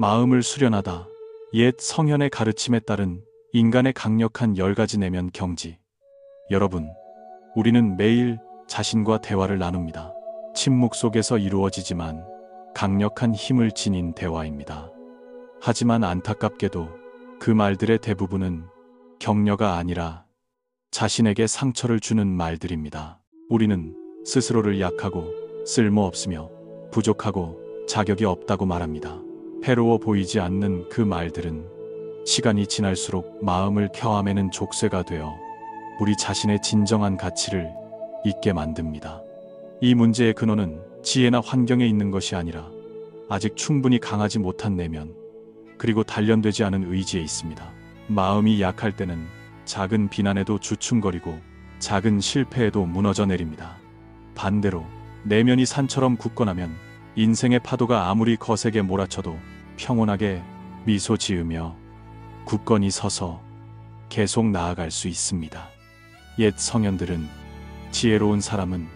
마음을 수련하다. 옛 성현의 가르침에 따른 인간의 강력한 10가지 내면 경지. 여러분, 우리는 매일 자신과 대화를 나눕니다. 침묵 속에서 이루어지지만 강력한 힘을 지닌 대화입니다. 하지만 안타깝게도 그 말들의 대부분은 격려가 아니라 자신에게 상처를 주는 말들입니다. 우리는 스스로를 약하고 쓸모없으며 부족하고 자격이 없다고 말합니다. 해로워 보이지 않는 그 말들은 시간이 지날수록 마음을 켜아매는 족쇄가 되어 우리 자신의 진정한 가치를 잊게 만듭니다. 이 문제의 근원은 지혜나 환경에 있는 것이 아니라 아직 충분히 강하지 못한 내면, 그리고 단련되지 않은 의지에 있습니다. 마음이 약할 때는 작은 비난에도 주춤거리고 작은 실패에도 무너져 내립니다. 반대로 내면이 산처럼 굳건하면 인생의 파도가 아무리 거세게 몰아쳐도 평온하게 미소 지으며 굳건히 서서 계속 나아갈 수 있습니다. 옛 성현들은 지혜로운 사람은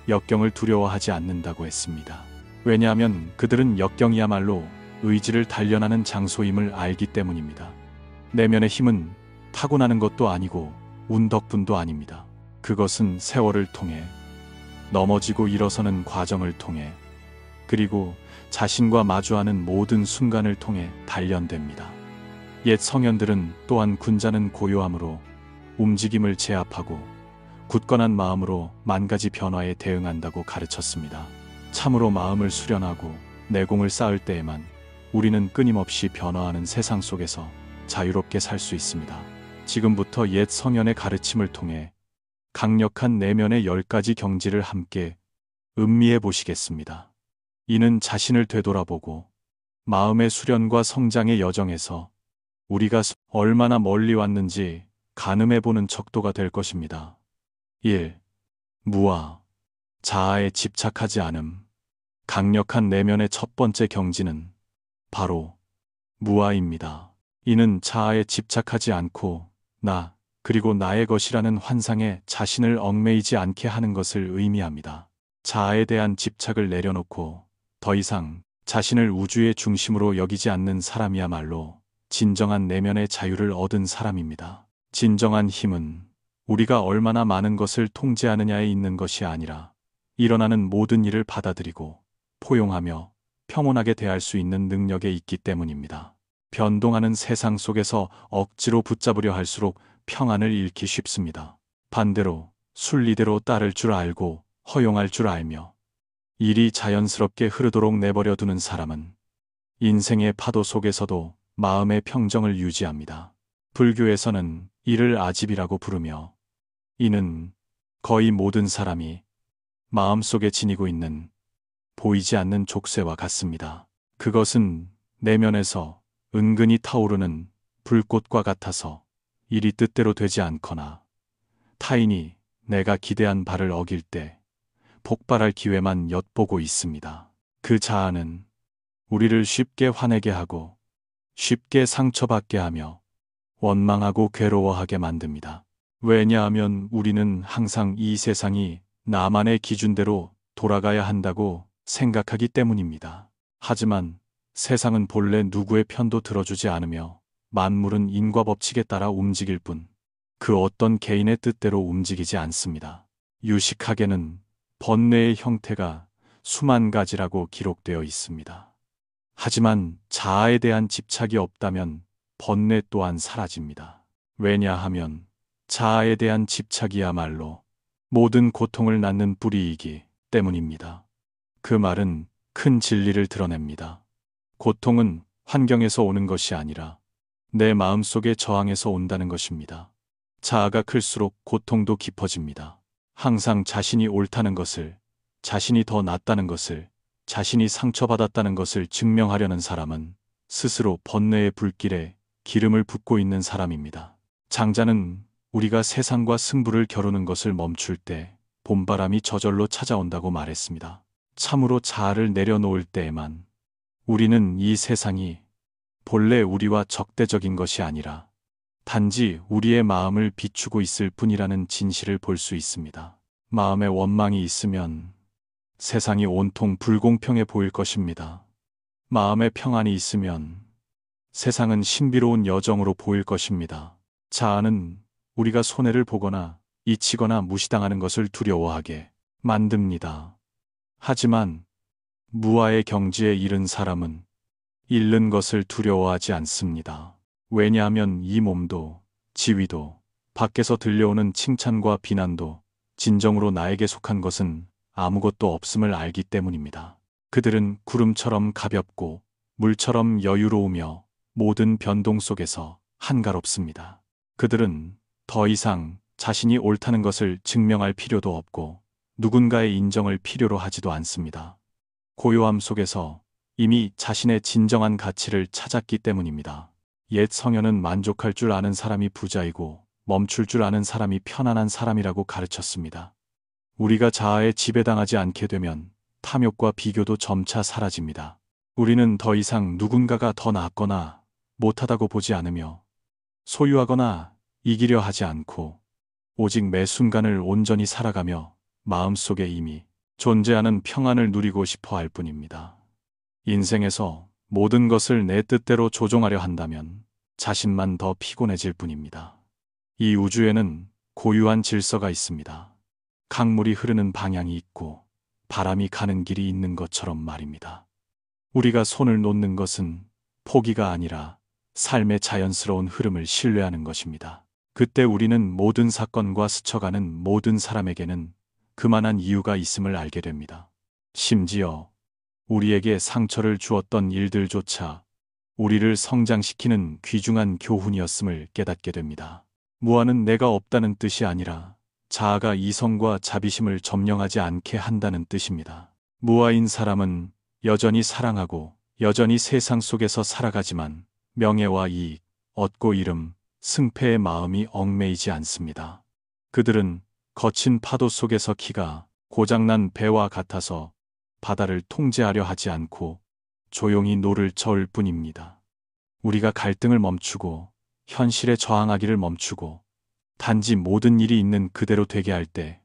역경을 두려워하지 않는다고 했습니다. 왜냐하면 그들은 역경이야말로 의지를 단련하는 장소임을 알기 때문입니다. 내면의 힘은 타고나는 것도 아니고 운 덕분도 아닙니다. 그것은 세월을 통해, 넘어지고 일어서는 과정을 통해, 그리고 자신과 마주하는 모든 순간을 통해 단련됩니다. 옛 성현들은 또한 군자는 고요함으로 움직임을 제압하고 굳건한 마음으로 만가지 변화에 대응한다고 가르쳤습니다. 참으로 마음을 수련하고 내공을 쌓을 때에만 우리는 끊임없이 변화하는 세상 속에서 자유롭게 살 수 있습니다. 지금부터 옛 성현의 가르침을 통해 강력한 내면의 10가지 경지를 함께 음미해 보시겠습니다. 이는 자신을 되돌아보고 마음의 수련과 성장의 여정에서 우리가 얼마나 멀리 왔는지 가늠해 보는 척도가 될 것입니다. 1. 무아, 자아에 집착하지 않음. 강력한 내면의 첫 번째 경지는 바로 무아입니다. 이는 자아에 집착하지 않고 나, 그리고 나의 것이라는 환상에 자신을 얽매이지 않게 하는 것을 의미합니다. 자아에 대한 집착을 내려놓고 더 이상 자신을 우주의 중심으로 여기지 않는 사람이야말로 진정한 내면의 자유를 얻은 사람입니다. 진정한 힘은 우리가 얼마나 많은 것을 통제하느냐에 있는 것이 아니라 일어나는 모든 일을 받아들이고 포용하며 평온하게 대할 수 있는 능력에 있기 때문입니다. 변동하는 세상 속에서 억지로 붙잡으려 할수록 평안을 잃기 쉽습니다. 반대로 순리대로 따를 줄 알고 허용할 줄 알며 일이 자연스럽게 흐르도록 내버려 두는 사람은 인생의 파도 속에서도 마음의 평정을 유지합니다. 불교에서는 이를 아집이라고 부르며, 이는 거의 모든 사람이 마음속에 지니고 있는 보이지 않는 족쇄와 같습니다. 그것은 내면에서 은근히 타오르는 불꽃과 같아서 일이 뜻대로 되지 않거나 타인이 내가 기대한 바를 어길 때 폭발할 기회만 엿보고 있습니다. 그 자아는 우리를 쉽게 화내게 하고 쉽게 상처받게 하며 원망하고 괴로워하게 만듭니다. 왜냐하면 우리는 항상 이 세상이 나만의 기준대로 돌아가야 한다고 생각하기 때문입니다. 하지만 세상은 본래 누구의 편도 들어주지 않으며 만물은 인과 법칙에 따라 움직일 뿐 그 어떤 개인의 뜻대로 움직이지 않습니다. 유식학에는 번뇌의 형태가 수만 가지라고 기록되어 있습니다. 하지만 자아에 대한 집착이 없다면 번뇌 또한 사라집니다. 왜냐하면 자아에 대한 집착이야말로 모든 고통을 낳는 뿌리이기 때문입니다. 그 말은 큰 진리를 드러냅니다. 고통은 환경에서 오는 것이 아니라 내 마음속의 저항에서 온다는 것입니다. 자아가 클수록 고통도 깊어집니다. 항상 자신이 옳다는 것을, 자신이 더 낫다는 것을, 자신이 상처받았다는 것을 증명하려는 사람은 스스로 번뇌의 불길에 기름을 붓고 있는 사람입니다. 장자는 우리가 세상과 승부를 겨루는 것을 멈출 때 봄바람이 저절로 찾아온다고 말했습니다. 참으로 자아를 내려놓을 때에만 우리는 이 세상이 본래 우리와 적대적인 것이 아니라 단지 우리의 마음을 비추고 있을 뿐이라는 진실을 볼 수 있습니다. 마음에 원망이 있으면 세상이 온통 불공평해 보일 것입니다. 마음의 평안이 있으면 세상은 신비로운 여정으로 보일 것입니다. 자아는 우리가 손해를 보거나 잊히거나 무시당하는 것을 두려워하게 만듭니다. 하지만 무아의 경지에 이른 사람은 잃는 것을 두려워하지 않습니다. 왜냐하면 이 몸도 지위도 밖에서 들려오는 칭찬과 비난도 진정으로 나에게 속한 것은 아무것도 없음을 알기 때문입니다. 그들은 구름처럼 가볍고 물처럼 여유로우며 모든 변동 속에서 한가롭습니다. 그들은 더 이상 자신이 옳다는 것을 증명할 필요도 없고 누군가의 인정을 필요로 하지도 않습니다. 고요함 속에서 이미 자신의 진정한 가치를 찾았기 때문입니다. 옛 성현은 만족할 줄 아는 사람이 부자이고 멈출 줄 아는 사람이 편안한 사람이라고 가르쳤습니다. 우리가 자아에 지배당하지 않게 되면 탐욕과 비교도 점차 사라집니다. 우리는 더 이상 누군가가 더 낫거나 못하다고 보지 않으며 소유하거나 이기려 하지 않고 오직 매 순간을 온전히 살아가며 마음속에 이미 존재하는 평안을 누리고 싶어 할 뿐입니다. 인생에서 모든 것을 내 뜻대로 조종하려 한다면 자신만 더 피곤해질 뿐입니다. 이 우주에는 고유한 질서가 있습니다. 강물이 흐르는 방향이 있고 바람이 가는 길이 있는 것처럼 말입니다. 우리가 손을 놓는 것은 포기가 아니라 삶의 자연스러운 흐름을 신뢰하는 것입니다. 그때 우리는 모든 사건과 스쳐가는 모든 사람에게는 그만한 이유가 있음을 알게 됩니다. 심지어 우리에게 상처를 주었던 일들조차 우리를 성장시키는 귀중한 교훈이었음을 깨닫게 됩니다. 무아는 내가 없다는 뜻이 아니라 자아가 이성과 자비심을 점령하지 않게 한다는 뜻입니다. 무아인 사람은 여전히 사랑하고 여전히 세상 속에서 살아가지만 명예와 이익, 얻고 이름, 승패의 마음이 얽매이지 않습니다. 그들은 거친 파도 속에서 키가 고장난 배와 같아서 바다를 통제하려 하지 않고 조용히 노를 저을 뿐입니다. 우리가 갈등을 멈추고 현실에 저항하기를 멈추고 단지 모든 일이 있는 그대로 되게 할 때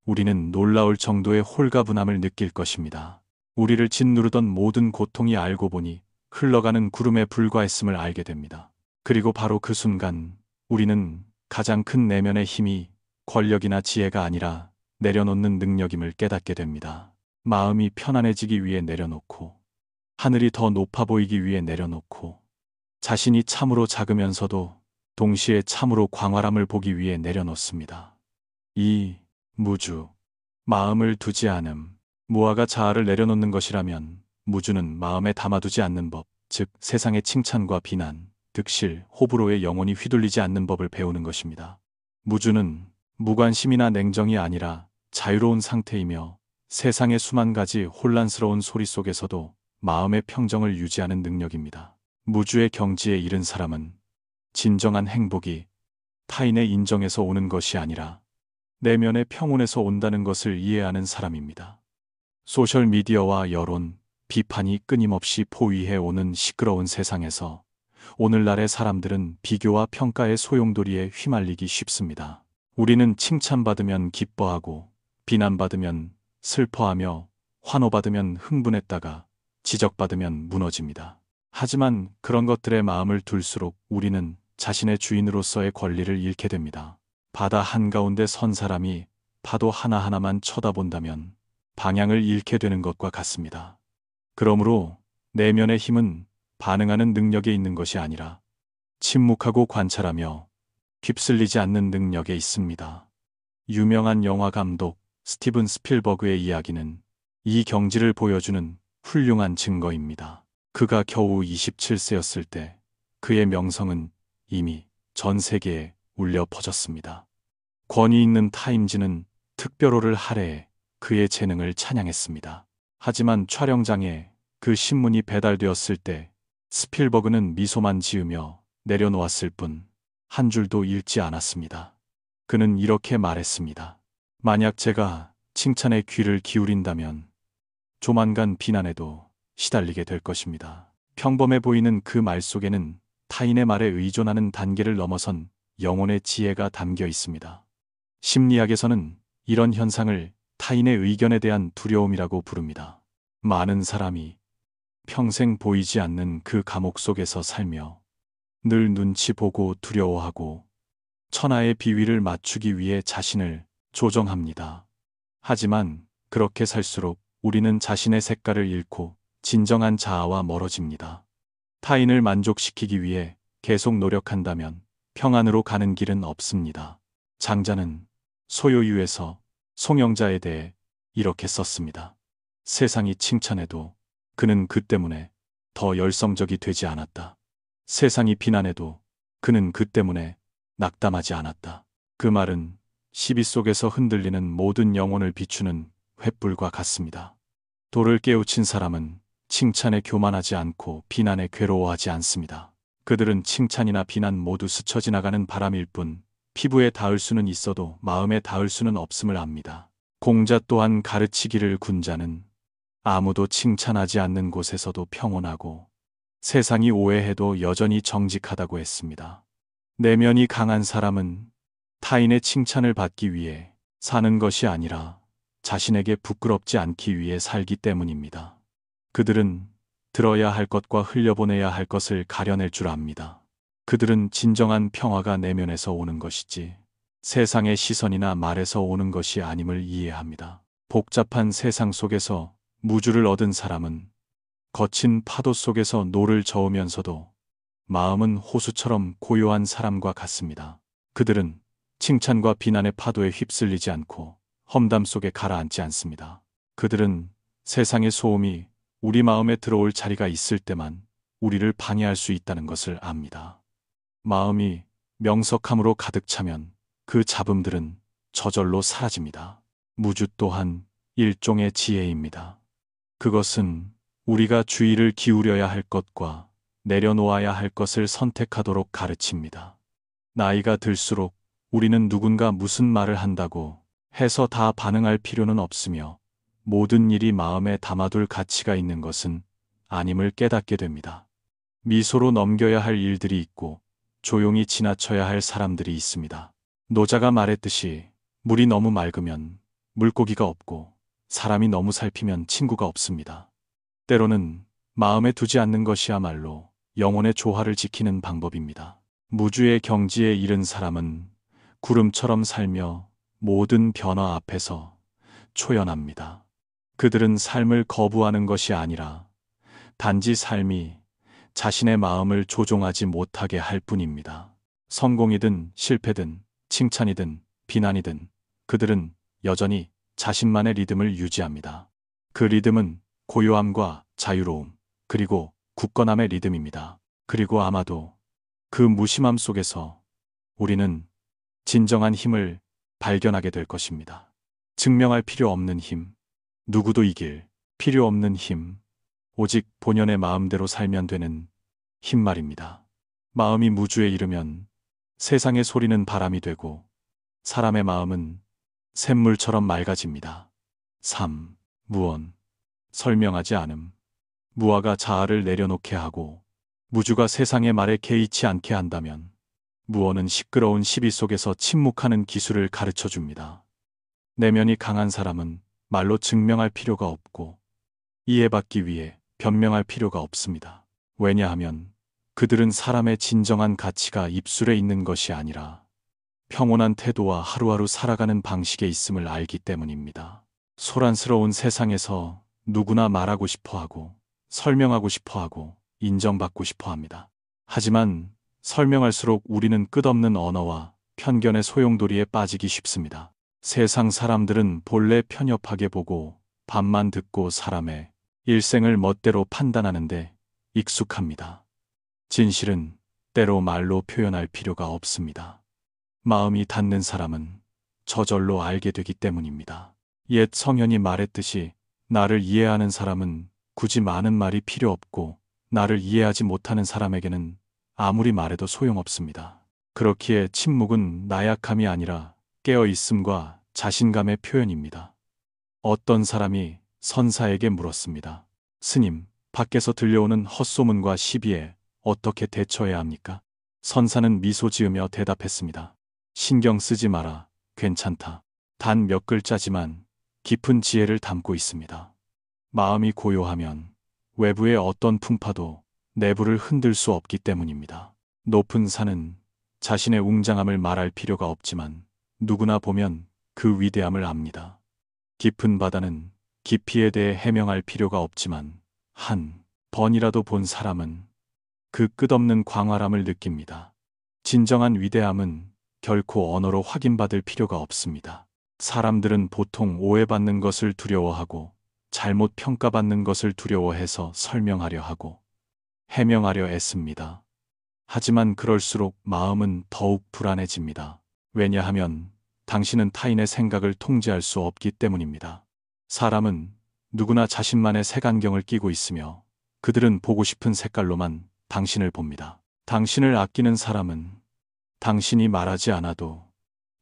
우리는 놀라울 정도의 홀가분함을 느낄 것입니다. 우리를 짓누르던 모든 고통이 알고 보니 흘러가는 구름에 불과했음을 알게 됩니다. 그리고 바로 그 순간 우리는 가장 큰 내면의 힘이 권력이나 지혜가 아니라 내려놓는 능력임을 깨닫게 됩니다. 마음이 편안해지기 위해 내려놓고 하늘이 더 높아 보이기 위해 내려놓고 자신이 참으로 작으면서도 동시에 참으로 광활함을 보기 위해 내려놓습니다. 이 무주, 마음을 두지 않음, 무아가 자아를 내려놓는 것이라면 무주는 마음에 담아두지 않는 법, 즉 세상의 칭찬과 비난, 득실, 호불호에 영혼이 휘둘리지 않는 법을 배우는 것입니다. 무주는 무관심이나 냉정이 아니라 자유로운 상태이며 세상의 수만 가지 혼란스러운 소리 속에서도 마음의 평정을 유지하는 능력입니다. 무주의 경지에 이른 사람은 진정한 행복이 타인의 인정에서 오는 것이 아니라 내면의 평온에서 온다는 것을 이해하는 사람입니다. 소셜미디어와 여론, 비판이 끊임없이 포위해 오는 시끄러운 세상에서 오늘날의 사람들은 비교와 평가의 소용돌이에 휘말리기 쉽습니다. 우리는 칭찬받으면 기뻐하고 비난받으면 슬퍼하며 환호받으면 흥분했다가 지적받으면 무너집니다. 하지만 그런 것들의 마음을 둘수록 우리는 자신의 주인으로서의 권리를 잃게 됩니다. 바다 한가운데 선 사람이 파도 하나하나만 쳐다본다면 방향을 잃게 되는 것과 같습니다. 그러므로 내면의 힘은 반응하는 능력에 있는 것이 아니라 침묵하고 관찰하며 휩쓸리지 않는 능력에 있습니다. 유명한 영화 감독 스티븐 스필버그의 이야기는 이 경지를 보여주는 훌륭한 증거입니다. 그가 겨우 27세였을 때 그의 명성은 이미 전 세계에 울려 퍼졌습니다. 권위 있는 타임지는 특별호를 할애해 그의 재능을 찬양했습니다. 하지만 촬영장에 그 신문이 배달되었을 때 스필버그는 미소만 지으며 내려놓았을 뿐 한 줄도 읽지 않았습니다. 그는 이렇게 말했습니다. 만약 제가 칭찬에 귀를 기울인다면 조만간 비난에도 시달리게 될 것입니다. 평범해 보이는 그 말 속에는 타인의 말에 의존하는 단계를 넘어선 영혼의 지혜가 담겨 있습니다. 심리학에서는 이런 현상을 타인의 의견에 대한 두려움이라고 부릅니다. 많은 사람이 평생 보이지 않는 그 감옥 속에서 살며 늘 눈치 보고 두려워하고 천하의 비위를 맞추기 위해 자신을 조정합니다. 하지만 그렇게 살수록 우리는 자신의 색깔을 잃고 진정한 자아와 멀어집니다. 타인을 만족시키기 위해 계속 노력한다면 평안으로 가는 길은 없습니다. 장자는 소요유에서 송영자에 대해 이렇게 썼습니다. 세상이 칭찬해도 그는 그 때문에 더 열성적이 되지 않았다. 세상이 비난해도 그는 그 때문에 낙담하지 않았다. 그 말은 시비 속에서 흔들리는 모든 영혼을 비추는 횃불과 같습니다. 돌을 깨우친 사람은 칭찬에 교만하지 않고 비난에 괴로워하지 않습니다. 그들은 칭찬이나 비난 모두 스쳐 지나가는 바람일 뿐 피부에 닿을 수는 있어도 마음에 닿을 수는 없음을 압니다. 공자 또한 가르치기를 군자는 아무도 칭찬하지 않는 곳에서도 평온하고 세상이 오해해도 여전히 정직하다고 했습니다. 내면이 강한 사람은 타인의 칭찬을 받기 위해 사는 것이 아니라 자신에게 부끄럽지 않기 위해 살기 때문입니다. 그들은 들어야 할 것과 흘려보내야 할 것을 가려낼 줄 압니다. 그들은 진정한 평화가 내면에서 오는 것이지 세상의 시선이나 말에서 오는 것이 아님을 이해합니다. 복잡한 세상 속에서 무주를 얻은 사람은 거친 파도 속에서 노를 저으면서도 마음은 호수처럼 고요한 사람과 같습니다. 그들은 칭찬과 비난의 파도에 휩쓸리지 않고 험담 속에 가라앉지 않습니다. 그들은 세상의 소음이 우리 마음에 들어올 자리가 있을 때만 우리를 방해할 수 있다는 것을 압니다. 마음이 명석함으로 가득 차면 그 잡음들은 저절로 사라집니다. 무주 또한 일종의 지혜입니다. 그것은 우리가 주의를 기울여야 할 것과 내려놓아야 할 것을 선택하도록 가르칩니다. 나이가 들수록 우리는 누군가 무슨 말을 한다고 해서 다 반응할 필요는 없으며 모든 일이 마음에 담아둘 가치가 있는 것은 아님을 깨닫게 됩니다. 미소로 넘겨야 할 일들이 있고 조용히 지나쳐야 할 사람들이 있습니다. 노자가 말했듯이 물이 너무 맑으면 물고기가 없고 사람이 너무 살피면 친구가 없습니다. 때로는 마음에 두지 않는 것이야말로 영혼의 조화를 지키는 방법입니다. 무주의 경지에 이른 사람은 구름처럼 살며 모든 변화 앞에서 초연합니다. 그들은 삶을 거부하는 것이 아니라 단지 삶이 자신의 마음을 조종하지 못하게 할 뿐입니다. 성공이든 실패든 칭찬이든 비난이든 그들은 여전히 자신만의 리듬을 유지합니다. 그 리듬은 고요함과 자유로움, 그리고 굳건함의 리듬입니다. 그리고 아마도 그 무심함 속에서 우리는 진정한 힘을 발견하게 될 것입니다. 증명할 필요 없는 힘, 누구도 이길 필요 없는 힘, 오직 본연의 마음대로 살면 되는 힘 말입니다. 마음이 무주에 이르면 세상의 소리는 바람이 되고 사람의 마음은 샘물처럼 맑아집니다. 3. 무언. 설명하지 않음. 무아가 자아를 내려놓게 하고 무주가 세상의 말에 개의치 않게 한다면 무언은 시끄러운 시비 속에서 침묵하는 기술을 가르쳐 줍니다. 내면이 강한 사람은 말로 증명할 필요가 없고 이해받기 위해 변명할 필요가 없습니다. 왜냐하면 그들은 사람의 진정한 가치가 입술에 있는 것이 아니라 평온한 태도와 하루하루 살아가는 방식에 있음을 알기 때문입니다. 소란스러운 세상에서 누구나 말하고 싶어하고 설명하고 싶어하고 인정받고 싶어합니다. 하지만 설명할수록 우리는 끝없는 언어와 편견의 소용돌이에 빠지기 쉽습니다. 세상 사람들은 본래 편협하게 보고 반만 듣고 사람의 일생을 멋대로 판단하는데 익숙합니다. 진실은 때로 말로 표현할 필요가 없습니다. 마음이 닿는 사람은 저절로 알게 되기 때문입니다. 옛 성현이 말했듯이 나를 이해하는 사람은 굳이 많은 말이 필요 없고 나를 이해하지 못하는 사람에게는 아무리 말해도 소용없습니다. 그렇기에 침묵은 나약함이 아니라 깨어있음과 자신감의 표현입니다. 어떤 사람이 선사에게 물었습니다. 스님, 밖에서 들려오는 헛소문과 시비에 어떻게 대처해야 합니까? 선사는 미소 지으며 대답했습니다. 신경 쓰지 마라. 괜찮다. 단 몇 글자지만 깊은 지혜를 담고 있습니다. 마음이 고요하면 외부의 어떤 풍파도 내부를 흔들 수 없기 때문입니다. 높은 산은 자신의 웅장함을 말할 필요가 없지만 누구나 보면 그 위대함을 압니다. 깊은 바다는 깊이에 대해 해명할 필요가 없지만 한 번이라도 본 사람은 그 끝없는 광활함을 느낍니다. 진정한 위대함은 결코 언어로 확인받을 필요가 없습니다. 사람들은 보통 오해받는 것을 두려워하고 잘못 평가받는 것을 두려워해서 설명하려 하고 해명하려 애씁니다. 하지만 그럴수록 마음은 더욱 불안해집니다. 왜냐하면 당신은 타인의 생각을 통제할 수 없기 때문입니다. 사람은 누구나 자신만의 색안경을 끼고 있으며 그들은 보고 싶은 색깔로만 당신을 봅니다. 당신을 아끼는 사람은 당신이 말하지 않아도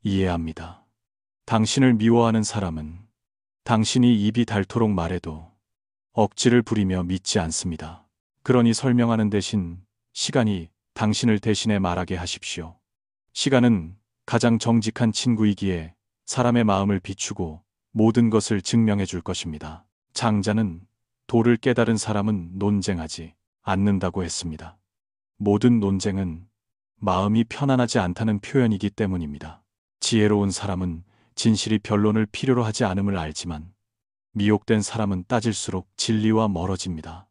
이해합니다. 당신을 미워하는 사람은 당신이 입이 닳도록 말해도 억지를 부리며 믿지 않습니다. 그러니 설명하는 대신 시간이 당신을 대신해 말하게 하십시오. 시간은 가장 정직한 친구이기에 사람의 마음을 비추고 모든 것을 증명해 줄 것입니다. 장자는 도를 깨달은 사람은 논쟁하지 않는다고 했습니다. 모든 논쟁은 마음이 편안하지 않다는 표현이기 때문입니다. 지혜로운 사람은 진실이 변론을 필요로 하지 않음을 알지만 미혹된 사람은 따질수록 진리와 멀어집니다.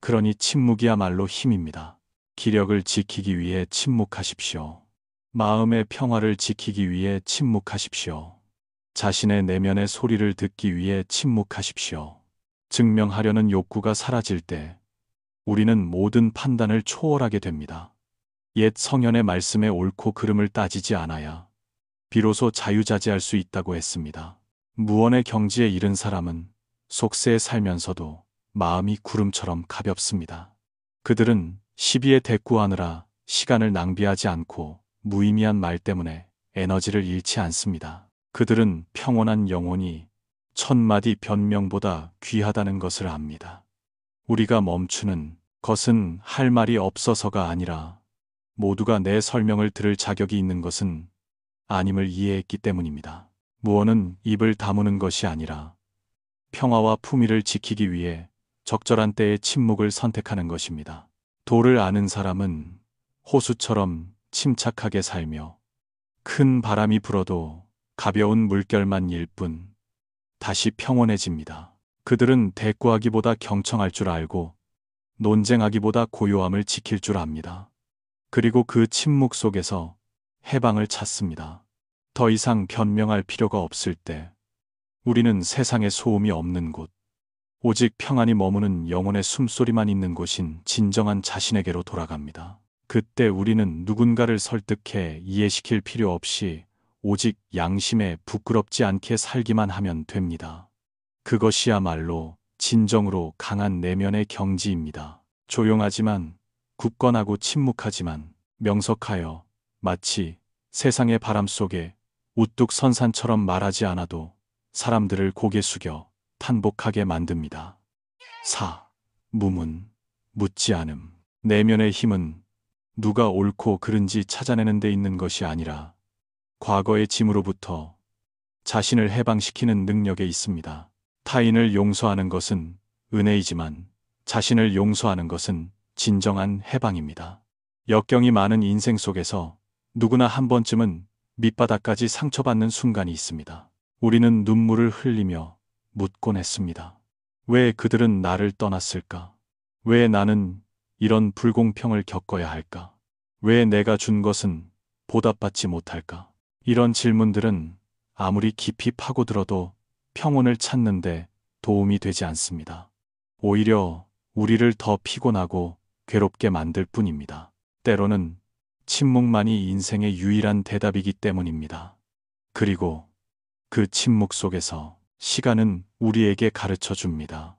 그러니 침묵이야말로 힘입니다. 기력을 지키기 위해 침묵하십시오. 마음의 평화를 지키기 위해 침묵하십시오. 자신의 내면의 소리를 듣기 위해 침묵하십시오. 증명하려는 욕구가 사라질 때 우리는 모든 판단을 초월하게 됩니다. 옛 성현의 말씀에 옳고 그름을 따지지 않아야 비로소 자유자재할 수 있다고 했습니다. 무언의 경지에 이른 사람은 속세에 살면서도 마음이 구름처럼 가볍습니다. 그들은 시비에 대꾸하느라 시간을 낭비하지 않고 무의미한 말 때문에 에너지를 잃지 않습니다. 그들은 평온한 영혼이 천마디 변명보다 귀하다는 것을 압니다. 우리가 멈추는 것은 할 말이 없어서가 아니라 모두가 내 설명을 들을 자격이 있는 것은 아님을 이해했기 때문입니다. 무언은 입을 다무는 것이 아니라 평화와 품위를 지키기 위해 적절한 때에 침묵을 선택하는 것입니다. 도를 아는 사람은 호수처럼 침착하게 살며 큰 바람이 불어도 가벼운 물결만 일 뿐 다시 평온해집니다. 그들은 대꾸하기보다 경청할 줄 알고 논쟁하기보다 고요함을 지킬 줄 압니다. 그리고 그 침묵 속에서 해방을 찾습니다. 더 이상 변명할 필요가 없을 때 우리는 세상에 소음이 없는 곳, 오직 평안이 머무는 영혼의 숨소리만 있는 곳인 진정한 자신에게로 돌아갑니다. 그때 우리는 누군가를 설득해 이해시킬 필요 없이 오직 양심에 부끄럽지 않게 살기만 하면 됩니다. 그것이야말로 진정으로 강한 내면의 경지입니다. 조용하지만 굳건하고 침묵하지만 명석하여 마치 세상의 바람 속에 우뚝 선 산처럼 말하지 않아도 사람들을 고개 숙여 탄복하게 만듭니다. 4. 무문, 묻지 않음. 내면의 힘은 누가 옳고 그른지 찾아내는 데 있는 것이 아니라 과거의 짐으로부터 자신을 해방시키는 능력에 있습니다. 타인을 용서하는 것은 은혜이지만 자신을 용서하는 것은 진정한 해방입니다. 역경이 많은 인생 속에서 누구나 한 번쯤은 밑바닥까지 상처받는 순간이 있습니다. 우리는 눈물을 흘리며 묻곤 했습니다. 왜 그들은 나를 떠났을까? 왜 나는 이런 불공평을 겪어야 할까? 왜 내가 준 것은 보답받지 못할까? 이런 질문들은 아무리 깊이 파고들어도 평온을 찾는데 도움이 되지 않습니다. 오히려 우리를 더 피곤하고 괴롭게 만들 뿐입니다. 때로는 침묵만이 인생의 유일한 대답이기 때문입니다. 그리고 그 침묵 속에서 시간은 우리에게 가르쳐 줍니다.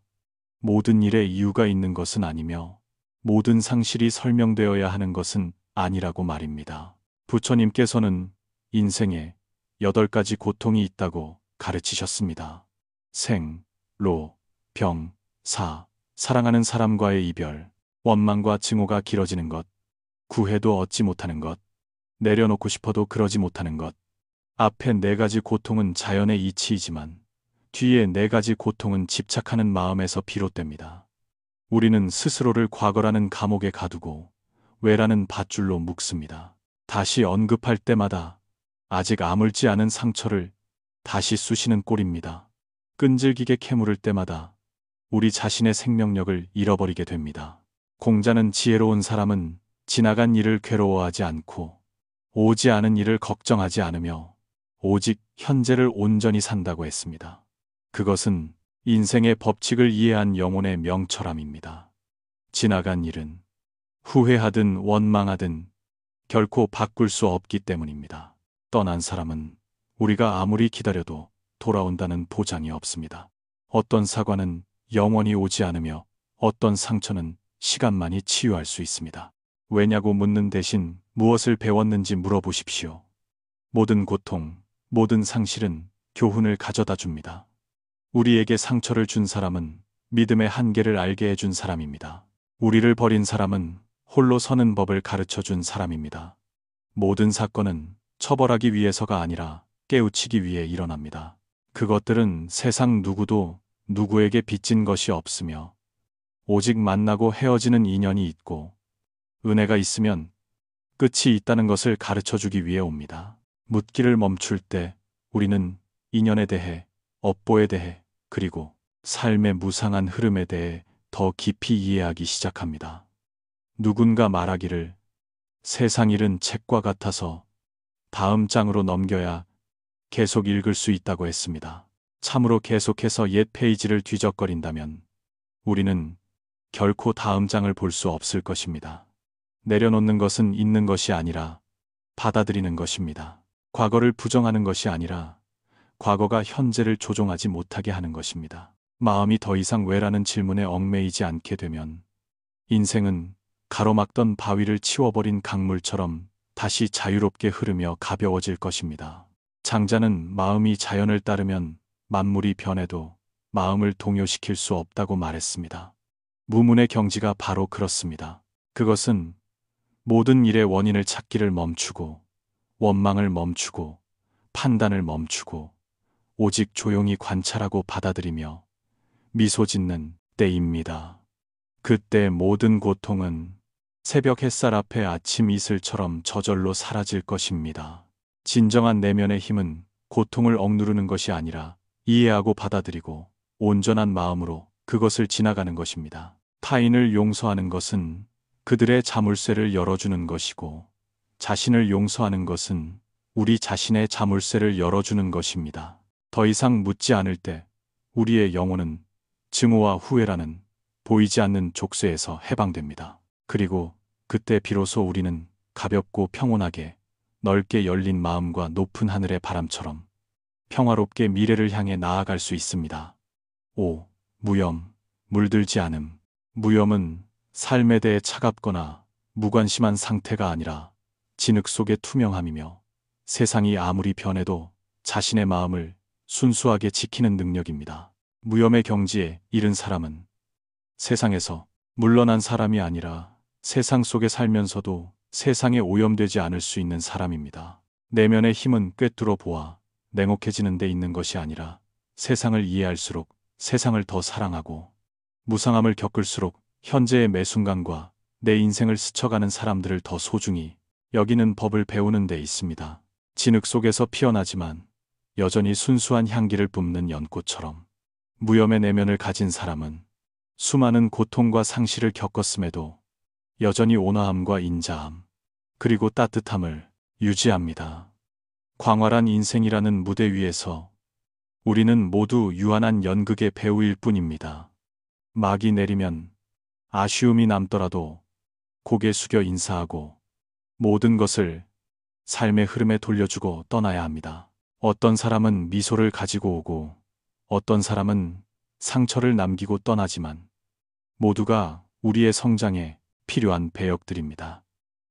모든 일에 이유가 있는 것은 아니며 모든 상실이 설명되어야 하는 것은 아니라고 말입니다. 부처님께서는 인생에 8가지 고통이 있다고 가르치셨습니다. 생, 로, 병, 사, 사랑하는 사람과의 이별, 원망과 증오가 길어지는 것, 구해도 얻지 못하는 것, 내려놓고 싶어도 그러지 못하는 것. 앞에 4가지 고통은 자연의 이치이지만 뒤에 4가지 고통은 집착하는 마음에서 비롯됩니다. 우리는 스스로를 과거라는 감옥에 가두고 왜라는 밧줄로 묶습니다. 다시 언급할 때마다 아직 아물지 않은 상처를 다시 쑤시는 꼴입니다. 끈질기게 캐물을 때마다 우리 자신의 생명력을 잃어버리게 됩니다. 공자는 지혜로운 사람은 지나간 일을 괴로워하지 않고 오지 않은 일을 걱정하지 않으며 오직 현재를 온전히 산다고 했습니다. 그것은 인생의 법칙을 이해한 영혼의 명철함입니다. 지나간 일은 후회하든 원망하든 결코 바꿀 수 없기 때문입니다. 떠난 사람은 우리가 아무리 기다려도 돌아온다는 보장이 없습니다. 어떤 사과는 영원히 오지 않으며 어떤 상처는 시간만이 치유할 수 있습니다. 왜냐고 묻는 대신 무엇을 배웠는지 물어보십시오. 모든 고통, 모든 상실은 교훈을 가져다 줍니다. 우리에게 상처를 준 사람은 믿음의 한계를 알게 해준 사람입니다. 우리를 버린 사람은 홀로 서는 법을 가르쳐 준 사람입니다. 모든 사건은 처벌하기 위해서가 아니라 깨우치기 위해 일어납니다. 그것들은 세상 누구도 누구에게 빚진 것이 없으며 오직 만나고 헤어지는 인연이 있고 은혜가 있으면 끝이 있다는 것을 가르쳐 주기 위해 옵니다. 묻기를 멈출 때 우리는 인연에 대해, 업보에 대해, 그리고 삶의 무상한 흐름에 대해 더 깊이 이해하기 시작합니다. 누군가 말하기를 세상 일은 책과 같아서 다음 장으로 넘겨야 계속 읽을 수 있다고 했습니다. 참으로 계속해서 옛 페이지를 뒤적거린다면 우리는 결코 다음 장을 볼 수 없을 것입니다. 내려놓는 것은 있는 것이 아니라 받아들이는 것입니다. 과거를 부정하는 것이 아니라 과거가 현재를 조종하지 못하게 하는 것입니다. 마음이 더 이상 왜라는 질문에 얽매이지 않게 되면 인생은 가로막던 바위를 치워버린 강물처럼 다시 자유롭게 흐르며 가벼워질 것입니다. 장자는 마음이 자연을 따르면 만물이 변해도 마음을 동요시킬 수 없다고 말했습니다. 무문의 경지가 바로 그렇습니다. 그것은 모든 일의 원인을 찾기를 멈추고 원망을 멈추고 판단을 멈추고 오직 조용히 관찰하고 받아들이며 미소 짓는 때입니다. 그때 모든 고통은 새벽 햇살 앞에 아침 이슬처럼 저절로 사라질 것입니다. 진정한 내면의 힘은 고통을 억누르는 것이 아니라 이해하고 받아들이고 온전한 마음으로 그것을 지나가는 것입니다. 타인을 용서하는 것은 그들의 자물쇠를 열어주는 것이고 자신을 용서하는 것은 우리 자신의 자물쇠를 열어주는 것입니다. 더 이상 묻지 않을 때 우리의 영혼은 증오와 후회라는 보이지 않는 족쇄에서 해방됩니다. 그리고 그때 비로소 우리는 가볍고 평온하게 넓게 열린 마음과 높은 하늘의 바람처럼 평화롭게 미래를 향해 나아갈 수 있습니다. 5. 무염, 물들지 않음. 무염은 삶에 대해 차갑거나 무관심한 상태가 아니라 진흙 속의 투명함이며 세상이 아무리 변해도 자신의 마음을 순수하게 지키는 능력입니다. 무염의 경지에 이른 사람은 세상에서 물러난 사람이 아니라 세상 속에 살면서도 세상에 오염되지 않을 수 있는 사람입니다. 내면의 힘은 꿰뚫어 보아 냉혹해지는 데 있는 것이 아니라 세상을 이해할수록 세상을 더 사랑하고 무상함을 겪을수록 현재의 매 순간과 내 인생을 스쳐가는 사람들을 더 소중히 여기는 법을 배우는 데 있습니다. 진흙 속에서 피어나지만 여전히 순수한 향기를 뿜는 연꽃처럼 무염의 내면을 가진 사람은 수많은 고통과 상실을 겪었음에도 여전히 온화함과 인자함, 그리고 따뜻함을 유지합니다. 광활한 인생이라는 무대 위에서 우리는 모두 유한한 연극의 배우일 뿐입니다. 막이 내리면 아쉬움이 남더라도 고개 숙여 인사하고 모든 것을 삶의 흐름에 돌려주고 떠나야 합니다. 어떤 사람은 미소를 가지고 오고 어떤 사람은 상처를 남기고 떠나지만 모두가 우리의 성장에 필요한 배역들입니다.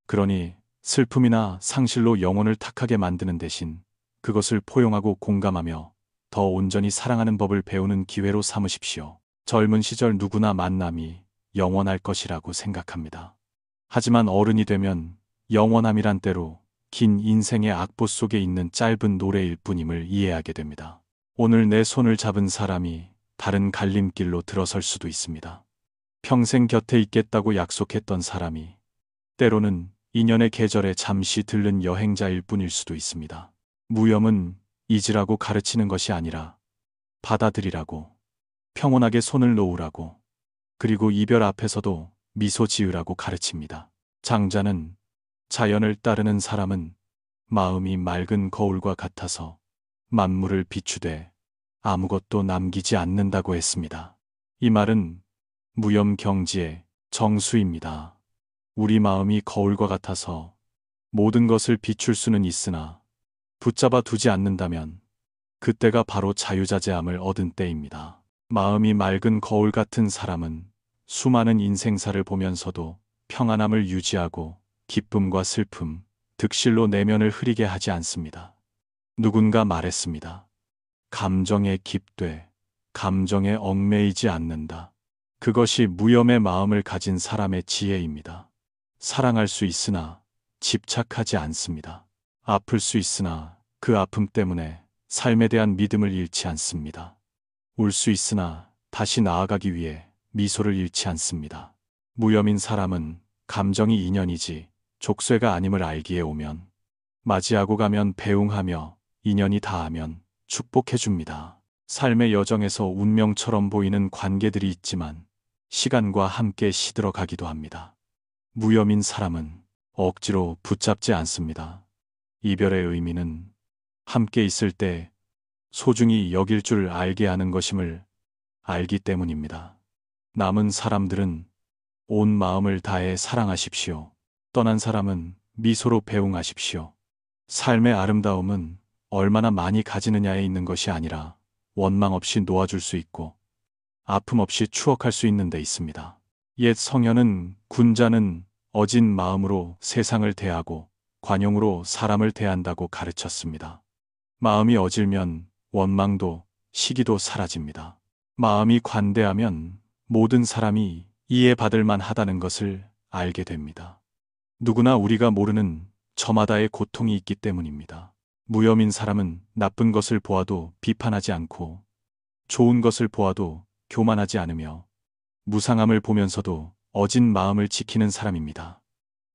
그러니 슬픔이나 상실로 영혼을 탁하게 만드는 대신 그것을 포용하고 공감하며 더 온전히 사랑하는 법을 배우는 기회로 삼으십시오. 젊은 시절 누구나 만남이 영원할 것이라고 생각합니다. 하지만 어른이 되면 영원함이란 때로 긴 인생의 악보 속에 있는 짧은 노래일 뿐임을 이해하게 됩니다. 오늘 내 손을 잡은 사람이 다른 갈림길로 들어설 수도 있습니다. 평생 곁에 있겠다고 약속했던 사람이 때로는 인연의 계절에 잠시 들른 여행자일 뿐일 수도 있습니다. 무염은 잊으라고 가르치는 것이 아니라 받아들이라고, 평온하게 손을 놓으라고, 그리고 이별 앞에서도 미소 지으라고 가르칩니다. 장자는 자연을 따르는 사람은 마음이 맑은 거울과 같아서 만물을 비추되 아무것도 남기지 않는다고 했습니다. 이 말은 무염 경지의 정수입니다. 우리 마음이 거울과 같아서 모든 것을 비출 수는 있으나 붙잡아 두지 않는다면 그때가 바로 자유자재함을 얻은 때입니다. 마음이 맑은 거울 같은 사람은 수많은 인생사를 보면서도 평안함을 유지하고 기쁨과 슬픔, 득실로 내면을 흐리게 하지 않습니다. 누군가 말했습니다. 감정에 깁돼 감정에 얽매이지 않는다. 그것이 무염의 마음을 가진 사람의 지혜입니다. 사랑할 수 있으나 집착하지 않습니다. 아플 수 있으나 그 아픔 때문에 삶에 대한 믿음을 잃지 않습니다. 울 수 있으나 다시 나아가기 위해 미소를 잃지 않습니다. 무염인 사람은 감정이 인연이지 족쇄가 아님을 알기에 오면 맞이하고 가면 배웅하며 인연이 닿으면 축복해줍니다. 삶의 여정에서 운명처럼 보이는 관계들이 있지만 시간과 함께 시들어가기도 합니다. 무염인 사람은 억지로 붙잡지 않습니다. 이별의 의미는 함께 있을 때 소중히 여길 줄 알게 하는 것임을 알기 때문입니다. 남은 사람들은 온 마음을 다해 사랑하십시오. 떠난 사람은 미소로 배웅하십시오. 삶의 아름다움은 얼마나 많이 가지느냐에 있는 것이 아니라 원망 없이 놓아줄 수 있고 아픔 없이 추억할 수 있는 데 있습니다. 옛 성현은 군자는 어진 마음으로 세상을 대하고 관용으로 사람을 대한다고 가르쳤습니다. 마음이 어질면 원망도 시기도 사라집니다. 마음이 관대하면 모든 사람이 이해받을 만하다는 것을 알게 됩니다. 누구나 우리가 모르는 저마다의 고통이 있기 때문입니다. 무염인 사람은 나쁜 것을 보아도 비판하지 않고 좋은 것을 보아도 교만하지 않으며 무상함을 보면서도 어진 마음을 지키는 사람입니다.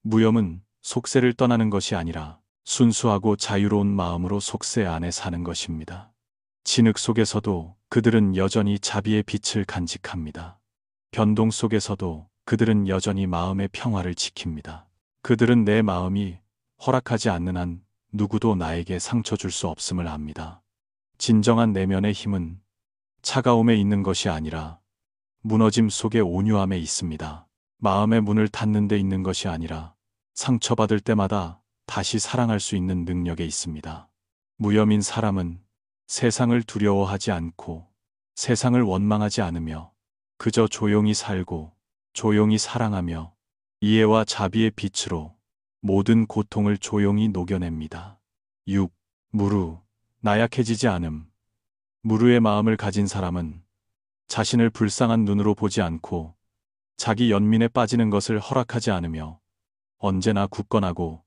무염은 속세를 떠나는 것이 아니라 순수하고 자유로운 마음으로 속세 안에 사는 것입니다. 진흙 속에서도 그들은 여전히 자비의 빛을 간직합니다. 변동 속에서도 그들은 여전히 마음의 평화를 지킵니다. 그들은 내 마음이 허락하지 않는 한 누구도 나에게 상처 줄 수 없음을 압니다. 진정한 내면의 힘은 차가움에 있는 것이 아니라 무너짐 속의 온유함에 있습니다. 마음의 문을 닫는 데 있는 것이 아니라 상처받을 때마다 다시 사랑할 수 있는 능력에 있습니다. 무염인 사람은 세상을 두려워하지 않고 세상을 원망하지 않으며 그저 조용히 살고 조용히 사랑하며 이해와 자비의 빛으로 모든 고통을 조용히 녹여냅니다. 6. 무루, 나약해지지 않음. 무루의 마음을 가진 사람은 자신을 불쌍한 눈으로 보지 않고 자기 연민에 빠지는 것을 허락하지 않으며 언제나 굳건하고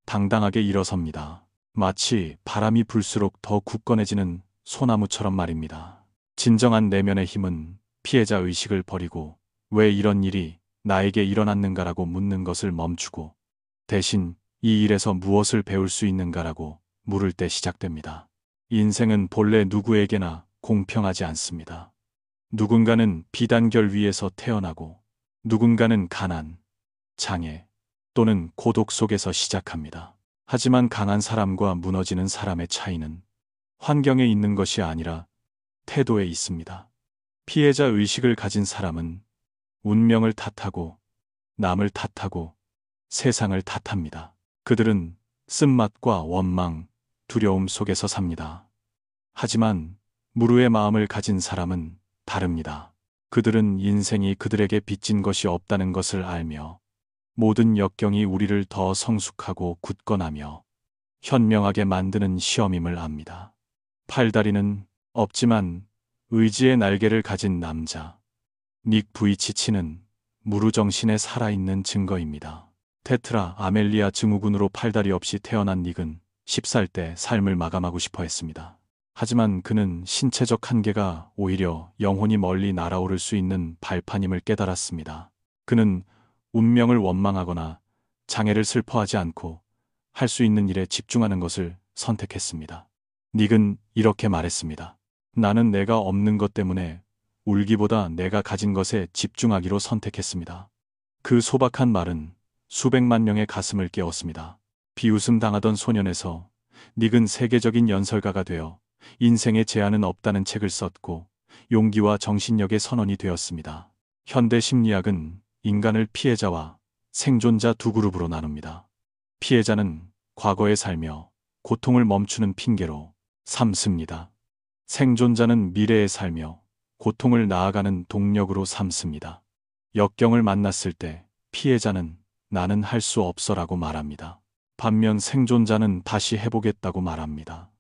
당당하게 일어섭니다. 마치 바람이 불수록 더 굳건해지는 소나무처럼 말입니다. 진정한 내면의 힘은 피해자 의식을 버리고 왜 이런 일이 나에게 일어났는가라고 묻는 것을 멈추고 대신 이 일에서 무엇을 배울 수 있는가라고 물을 때 시작됩니다. 인생은 본래 누구에게나 공평하지 않습니다. 누군가는 비단결 위에서 태어나고 누군가는 가난, 장애 또는 고독 속에서 시작합니다. 하지만 강한 사람과 무너지는 사람의 차이는 환경에 있는 것이 아니라 태도에 있습니다. 피해자 의식을 가진 사람은 운명을 탓하고 남을 탓하고 세상을 탓합니다. 그들은 쓴맛과 원망, 두려움 속에서 삽니다. 하지만 무루의 마음을 가진 사람은 다릅니다. 그들은 인생이 그들에게 빚진 것이 없다는 것을 알며 모든 역경이 우리를 더 성숙하고 굳건하며 현명하게 만드는 시험임을 압니다. 팔다리는 없지만 의지의 날개를 가진 남자 닉 부이치치는 무루 정신에 살아있는 증거입니다. 테트라 아멜리아 증후군으로 팔다리 없이 태어난 닉은 10살 때 삶을 마감하고 싶어 했습니다. 하지만 그는 신체적 한계가 오히려 영혼이 멀리 날아오를 수 있는 발판임을 깨달았습니다. 그는 운명을 원망하거나 장애를 슬퍼하지 않고 할 수 있는 일에 집중하는 것을 선택했습니다. 닉은 이렇게 말했습니다. 나는 내가 없는 것 때문에 울기보다 내가 가진 것에 집중하기로 선택했습니다. 그 소박한 말은 수백만 명의 가슴을 깨웠습니다. 비웃음 당하던 소년에서 닉은 세계적인 연설가가 되어 인생의 제한은 없다는 책을 썼고 용기와 정신력의 선원이 되었습니다. 현대 심리학은 인간을 피해자와 생존자 두 그룹으로 나눕니다. 피해자는 과거에 살며 고통을 멈추는 핑계로 삼습니다. 생존자는 미래에 살며 고통을 나아가는 동력으로 삼습니다. 역경을 만났을 때 피해자는 나는 할 수 없어라고 말합니다. 반면 생존자는 다시 해보겠다고 말합니다.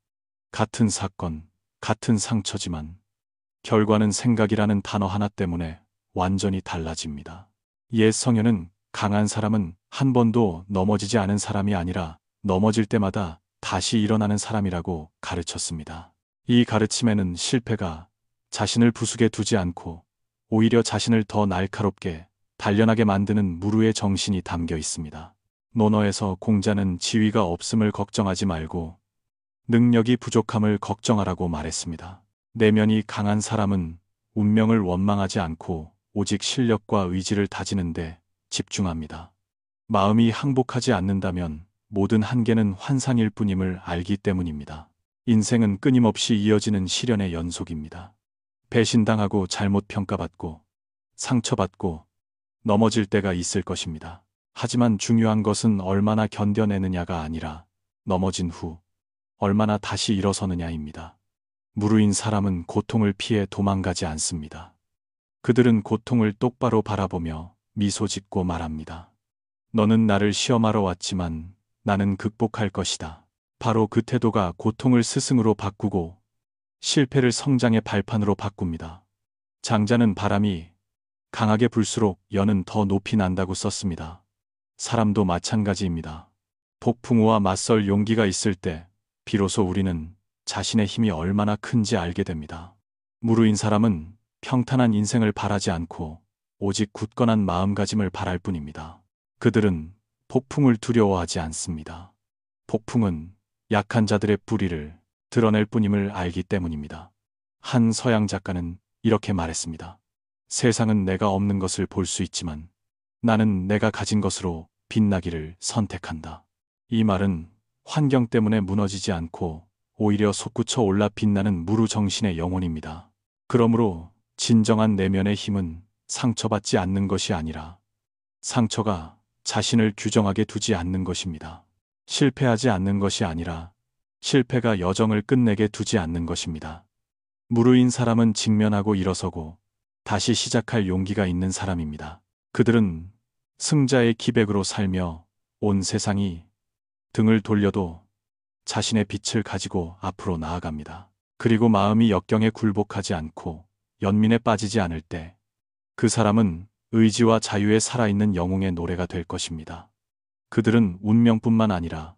같은 사건, 같은 상처지만 결과는 생각이라는 단어 하나 때문에 완전히 달라집니다. 옛 성현은 강한 사람은 한 번도 넘어지지 않은 사람이 아니라 넘어질 때마다 다시 일어나는 사람이라고 가르쳤습니다. 이 가르침에는 실패가 자신을 부수게 두지 않고 오히려 자신을 더 날카롭게 단련하게 만드는 무르의 정신이 담겨 있습니다. 논어에서 공자는 지위가 없음을 걱정하지 말고 능력이 부족함을 걱정하라고 말했습니다. 내면이 강한 사람은 운명을 원망하지 않고 오직 실력과 의지를 다지는데 집중합니다. 마음이 항복하지 않는다면 모든 한계는 환상일 뿐임을 알기 때문입니다. 인생은 끊임없이 이어지는 시련의 연속입니다. 배신당하고 잘못 평가받고 상처받고 넘어질 때가 있을 것입니다. 하지만 중요한 것은 얼마나 견뎌내느냐가 아니라 넘어진 후 얼마나 다시 일어서느냐입니다. 무르인 사람은 고통을 피해 도망가지 않습니다. 그들은 고통을 똑바로 바라보며 미소 짓고 말합니다. 너는 나를 시험하러 왔지만 나는 극복할 것이다. 바로 그 태도가 고통을 스승으로 바꾸고 실패를 성장의 발판으로 바꿉니다. 장자는 바람이 강하게 불수록 연은 더 높이 난다고 썼습니다. 사람도 마찬가지입니다. 폭풍우와 맞설 용기가 있을 때 비로소 우리는 자신의 힘이 얼마나 큰지 알게 됩니다. 무르인 사람은 평탄한 인생을 바라지 않고 오직 굳건한 마음가짐을 바랄 뿐입니다. 그들은 폭풍을 두려워하지 않습니다. 폭풍은 약한 자들의 뿌리를 드러낼 뿐임을 알기 때문입니다. 한 서양 작가는 이렇게 말했습니다. 세상은 내가 없는 것을 볼 수 있지만 나는 내가 가진 것으로 빛나기를 선택한다. 이 말은 환경 때문에 무너지지 않고 오히려 솟구쳐 올라 빛나는 무르 정신의 영혼입니다. 그러므로 진정한 내면의 힘은 상처받지 않는 것이 아니라 상처가 자신을 규정하게 두지 않는 것입니다. 실패하지 않는 것이 아니라 실패가 여정을 끝내게 두지 않는 것입니다. 무르인 사람은 직면하고 일어서고 다시 시작할 용기가 있는 사람입니다. 그들은 승자의 기백으로 살며 온 세상이 등을 돌려도 자신의 빛을 가지고 앞으로 나아갑니다. 그리고 마음이 역경에 굴복하지 않고 연민에 빠지지 않을 때 그 사람은 의지와 자유에 살아있는 영웅의 노래가 될 것입니다. 그들은 운명뿐만 아니라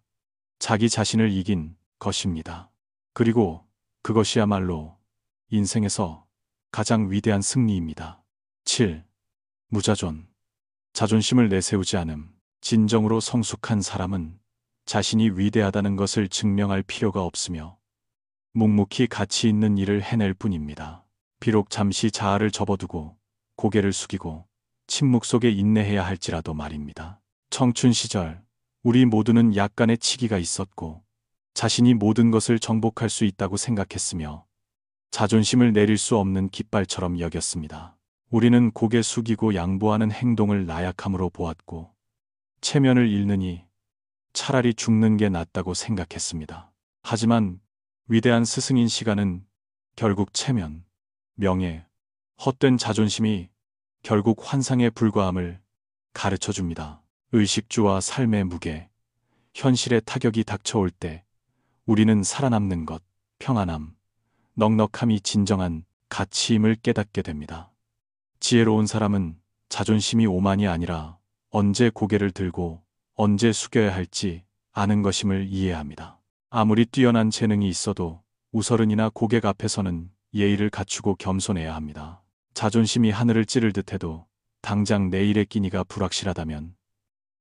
자기 자신을 이긴 것입니다. 그리고 그것이야말로 인생에서 가장 위대한 승리입니다. 7. 무자존. 자존심을 내세우지 않음. 진정으로 성숙한 사람은 자신이 위대하다는 것을 증명할 필요가 없으며 묵묵히 가치 있는 일을 해낼 뿐입니다. 비록 잠시 자아를 접어두고 고개를 숙이고 침묵 속에 인내해야 할지라도 말입니다. 청춘 시절 우리 모두는 약간의 치기가 있었고 자신이 모든 것을 정복할 수 있다고 생각했으며 자존심을 내릴 수 없는 깃발처럼 여겼습니다. 우리는 고개 숙이고 양보하는 행동을 나약함으로 보았고 체면을 잃느니 차라리 죽는 게 낫다고 생각했습니다. 하지만 위대한 스승인 시간은 결국 체면, 명예, 헛된 자존심이 결국 환상에 불과함을 가르쳐줍니다. 의식주와 삶의 무게, 현실의 타격이 닥쳐올 때 우리는 살아남는 것, 평안함, 넉넉함이 진정한 가치임을 깨닫게 됩니다. 지혜로운 사람은 자존심이 오만이 아니라 언제 고개를 들고 언제 숙여야 할지 아는 것임을 이해합니다. 아무리 뛰어난 재능이 있어도 우서른이나 고객 앞에서는 예의를 갖추고 겸손해야 합니다. 자존심이 하늘을 찌를 듯해도 당장 내일의 끼니가 불확실하다면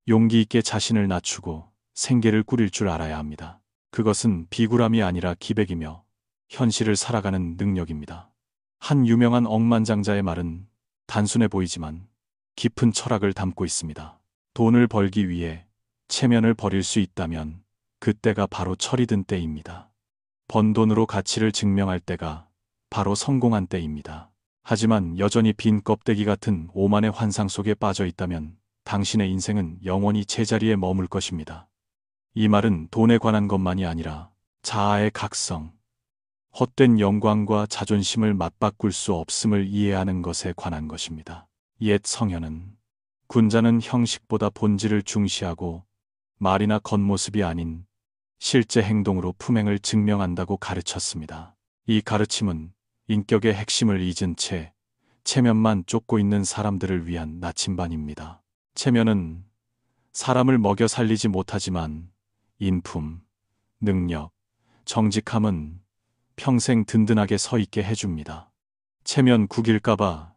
용기 있게 자신을 낮추고 생계를 꾸릴 줄 알아야 합니다. 그것은 비굴함이 아니라 기백이며 현실을 살아가는 능력입니다. 한 유명한 억만장자의 말은 단순해 보이지만 깊은 철학을 담고 있습니다. 돈을 벌기 위해 체면을 버릴 수 있다면 그때가 바로 철이 든 때입니다. 번 돈으로 가치를 증명할 때가 바로 성공한 때입니다. 하지만 여전히 빈 껍데기 같은 오만의 환상 속에 빠져 있다면 당신의 인생은 영원히 제자리에 머물 것입니다. 이 말은 돈에 관한 것만이 아니라 자아의 각성, 헛된 영광과 자존심을 맞바꿀 수 없음을 이해하는 것에 관한 것입니다. 옛 성현은 군자는 형식보다 본질을 중시하고 말이나 겉모습이 아닌 실제 행동으로 품행을 증명한다고 가르쳤습니다. 이 가르침은 인격의 핵심을 잊은 채 체면만 쫓고 있는 사람들을 위한 나침반입니다. 체면은 사람을 먹여 살리지 못하지만 인품, 능력, 정직함은 평생 든든하게 서 있게 해줍니다. 체면 구길까봐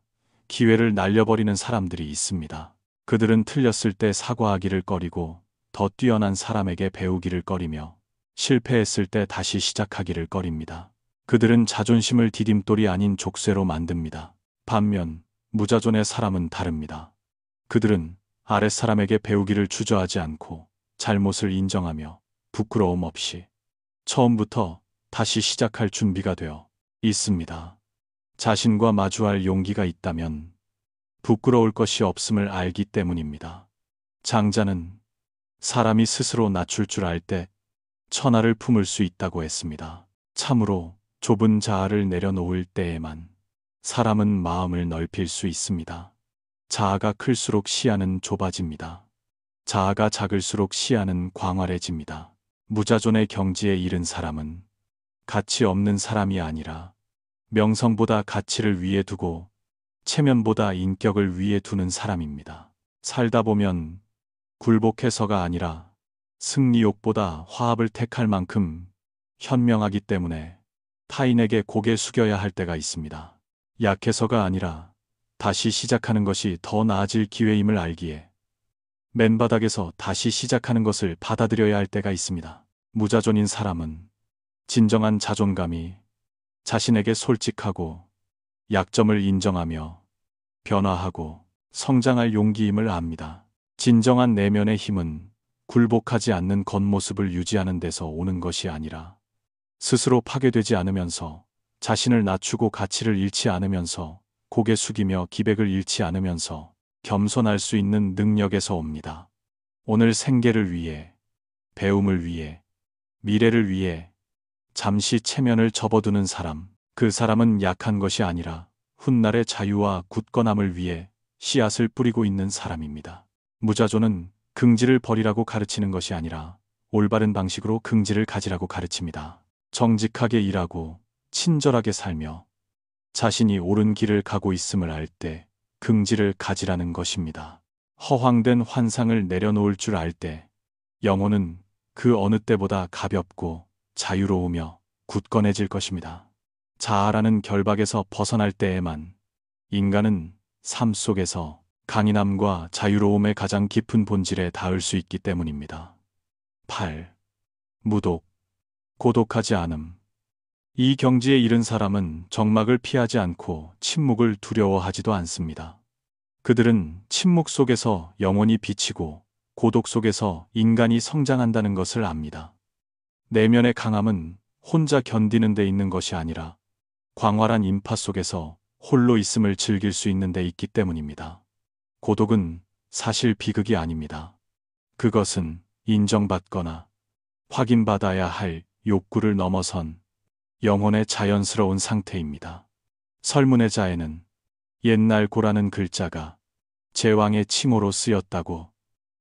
기회를 날려버리는 사람들이 있습니다. 그들은 틀렸을 때 사과하기를 꺼리고 더 뛰어난 사람에게 배우기를 꺼리며 실패했을 때 다시 시작하기를 꺼립니다. 그들은 자존심을 디딤돌이 아닌 족쇄로 만듭니다. 반면 무자존의 사람은 다릅니다. 그들은 아랫사람에게 배우기를 주저하지 않고 잘못을 인정하며 부끄러움 없이 처음부터 다시 시작할 준비가 되어 있습니다. 자신과 마주할 용기가 있다면 부끄러울 것이 없음을 알기 때문입니다. 장자는 사람이 스스로 낮출 줄 알 때 천하를 품을 수 있다고 했습니다. 참으로 좁은 자아를 내려놓을 때에만 사람은 마음을 넓힐 수 있습니다. 자아가 클수록 시야는 좁아집니다. 자아가 작을수록 시야는 광활해집니다. 무자존의 경지에 이른 사람은 가치 없는 사람이 아니라 명성보다 가치를 위에 두고 체면보다 인격을 위에 두는 사람입니다. 살다 보면 굴복해서가 아니라 승리욕보다 화합을 택할 만큼 현명하기 때문에 타인에게 고개 숙여야 할 때가 있습니다. 약해서가 아니라 다시 시작하는 것이 더 나아질 기회임을 알기에 맨바닥에서 다시 시작하는 것을 받아들여야 할 때가 있습니다. 무자존인 사람은 진정한 자존감이 자신에게 솔직하고 약점을 인정하며 변화하고 성장할 용기임을 압니다. 진정한 내면의 힘은 굴복하지 않는 겉모습을 유지하는 데서 오는 것이 아니라 스스로 파괴되지 않으면서 자신을 낮추고 가치를 잃지 않으면서 고개 숙이며 기백을 잃지 않으면서 겸손할 수 있는 능력에서 옵니다. 오늘 생계를 위해, 배움을 위해, 미래를 위해 잠시 체면을 접어두는 사람, 그 사람은 약한 것이 아니라 훗날의 자유와 굳건함을 위해 씨앗을 뿌리고 있는 사람입니다. 무자존은 긍지를 버리라고 가르치는 것이 아니라 올바른 방식으로 긍지를 가지라고 가르칩니다. 정직하게 일하고 친절하게 살며 자신이 옳은 길을 가고 있음을 알 때 긍지를 가지라는 것입니다. 허황된 환상을 내려놓을 줄 알 때 영혼은 그 어느 때보다 가볍고 자유로우며 굳건해질 것입니다. 자아라는 결박에서 벗어날 때에만 인간은 삶 속에서 강인함과 자유로움의 가장 깊은 본질에 닿을 수 있기 때문입니다. 8. 무독, 고독하지 않음. 이 경지에 이른 사람은 정막을 피하지 않고 침묵을 두려워하지도 않습니다. 그들은 침묵 속에서 영혼이 비치고 고독 속에서 인간이 성장한다는 것을 압니다. 내면의 강함은 혼자 견디는 데 있는 것이 아니라 광활한 인파 속에서 홀로 있음을 즐길 수 있는 데 있기 때문입니다. 고독은 사실 비극이 아닙니다. 그것은 인정받거나 확인받아야 할 욕구를 넘어선 영혼의 자연스러운 상태입니다. 설문의 자에는 옛날 고라는 글자가 제왕의 칭호로 쓰였다고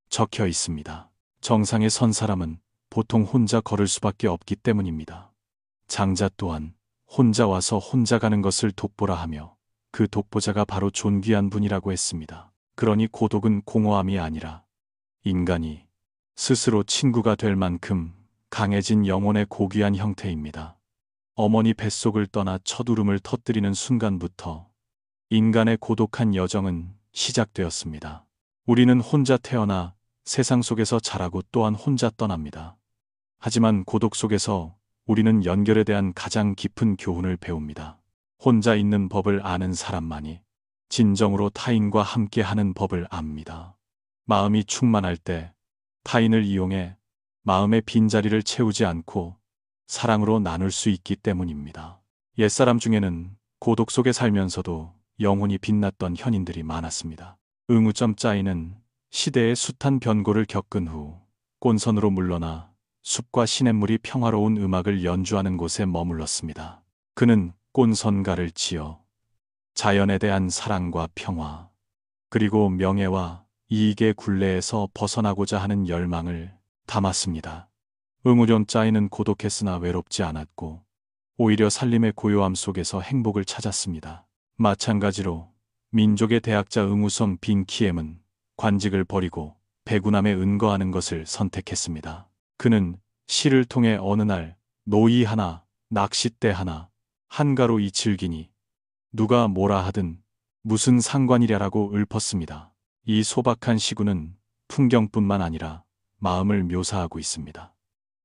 적혀 있습니다. 정상에 선 사람은 보통 혼자 걸을 수밖에 없기 때문입니다. 장자 또한 혼자 와서 혼자 가는 것을 독보라 하며 그 독보자가 바로 존귀한 분이라고 했습니다. 그러니 고독은 공허함이 아니라 인간이 스스로 친구가 될 만큼 강해진 영혼의 고귀한 형태입니다. 어머니 뱃속을 떠나 첫 울음을 터뜨리는 순간부터 인간의 고독한 여정은 시작되었습니다. 우리는 혼자 태어나 세상 속에서 자라고 또한 혼자 떠납니다. 하지만 고독 속에서 우리는 연결에 대한 가장 깊은 교훈을 배웁니다. 혼자 있는 법을 아는 사람만이 진정으로 타인과 함께하는 법을 압니다. 마음이 충만할 때 타인을 이용해 마음의 빈자리를 채우지 않고 사랑으로 나눌 수 있기 때문입니다. 옛사람 중에는 고독 속에 살면서도 영혼이 빛났던 현인들이 많았습니다. 응우점 짜이는 시대의 숱한 변고를 겪은 후 꼰선으로 물러나 숲과 시냇물이 평화로운 음악을 연주하는 곳에 머물렀습니다. 그는 꼰선가를 지어 자연에 대한 사랑과 평화, 그리고 명예와 이익의 굴레에서 벗어나고자 하는 열망을 담았습니다. 응우점 짜이는 고독했으나 외롭지 않았고 오히려 살림의 고요함 속에서 행복을 찾았습니다. 마찬가지로 민족의 대학자 응우성 빈키엠은 관직을 버리고 배구남에 은거하는 것을 선택했습니다. 그는 시를 통해 어느 날 노이 하나, 낚싯대 하나, 한가로 이 즐기니 누가 뭐라 하든 무슨 상관이랴라고 읊었습니다. 이 소박한 시구는 풍경뿐만 아니라 마음을 묘사하고 있습니다.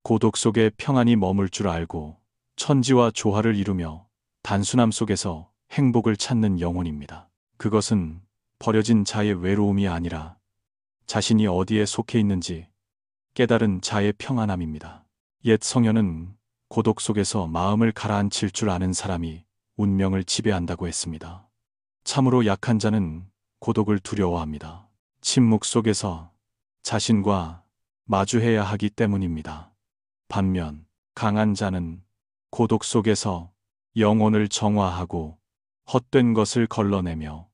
고독 속에 평안이 머물 줄 알고 천지와 조화를 이루며 단순함 속에서 행복을 찾는 영혼입니다. 그것은 버려진 자의 외로움이 아니라 자신이 어디에 속해 있는지 깨달은 자의 평안함입니다. 옛 성현은 고독 속에서 마음을 가라앉힐 줄 아는 사람이 운명을 지배한다고 했습니다. 참으로 약한 자는 고독을 두려워합니다. 침묵 속에서 자신과 마주해야 하기 때문입니다. 반면 강한 자는 고독 속에서 영혼을 정화하고 헛된 것을 걸러내며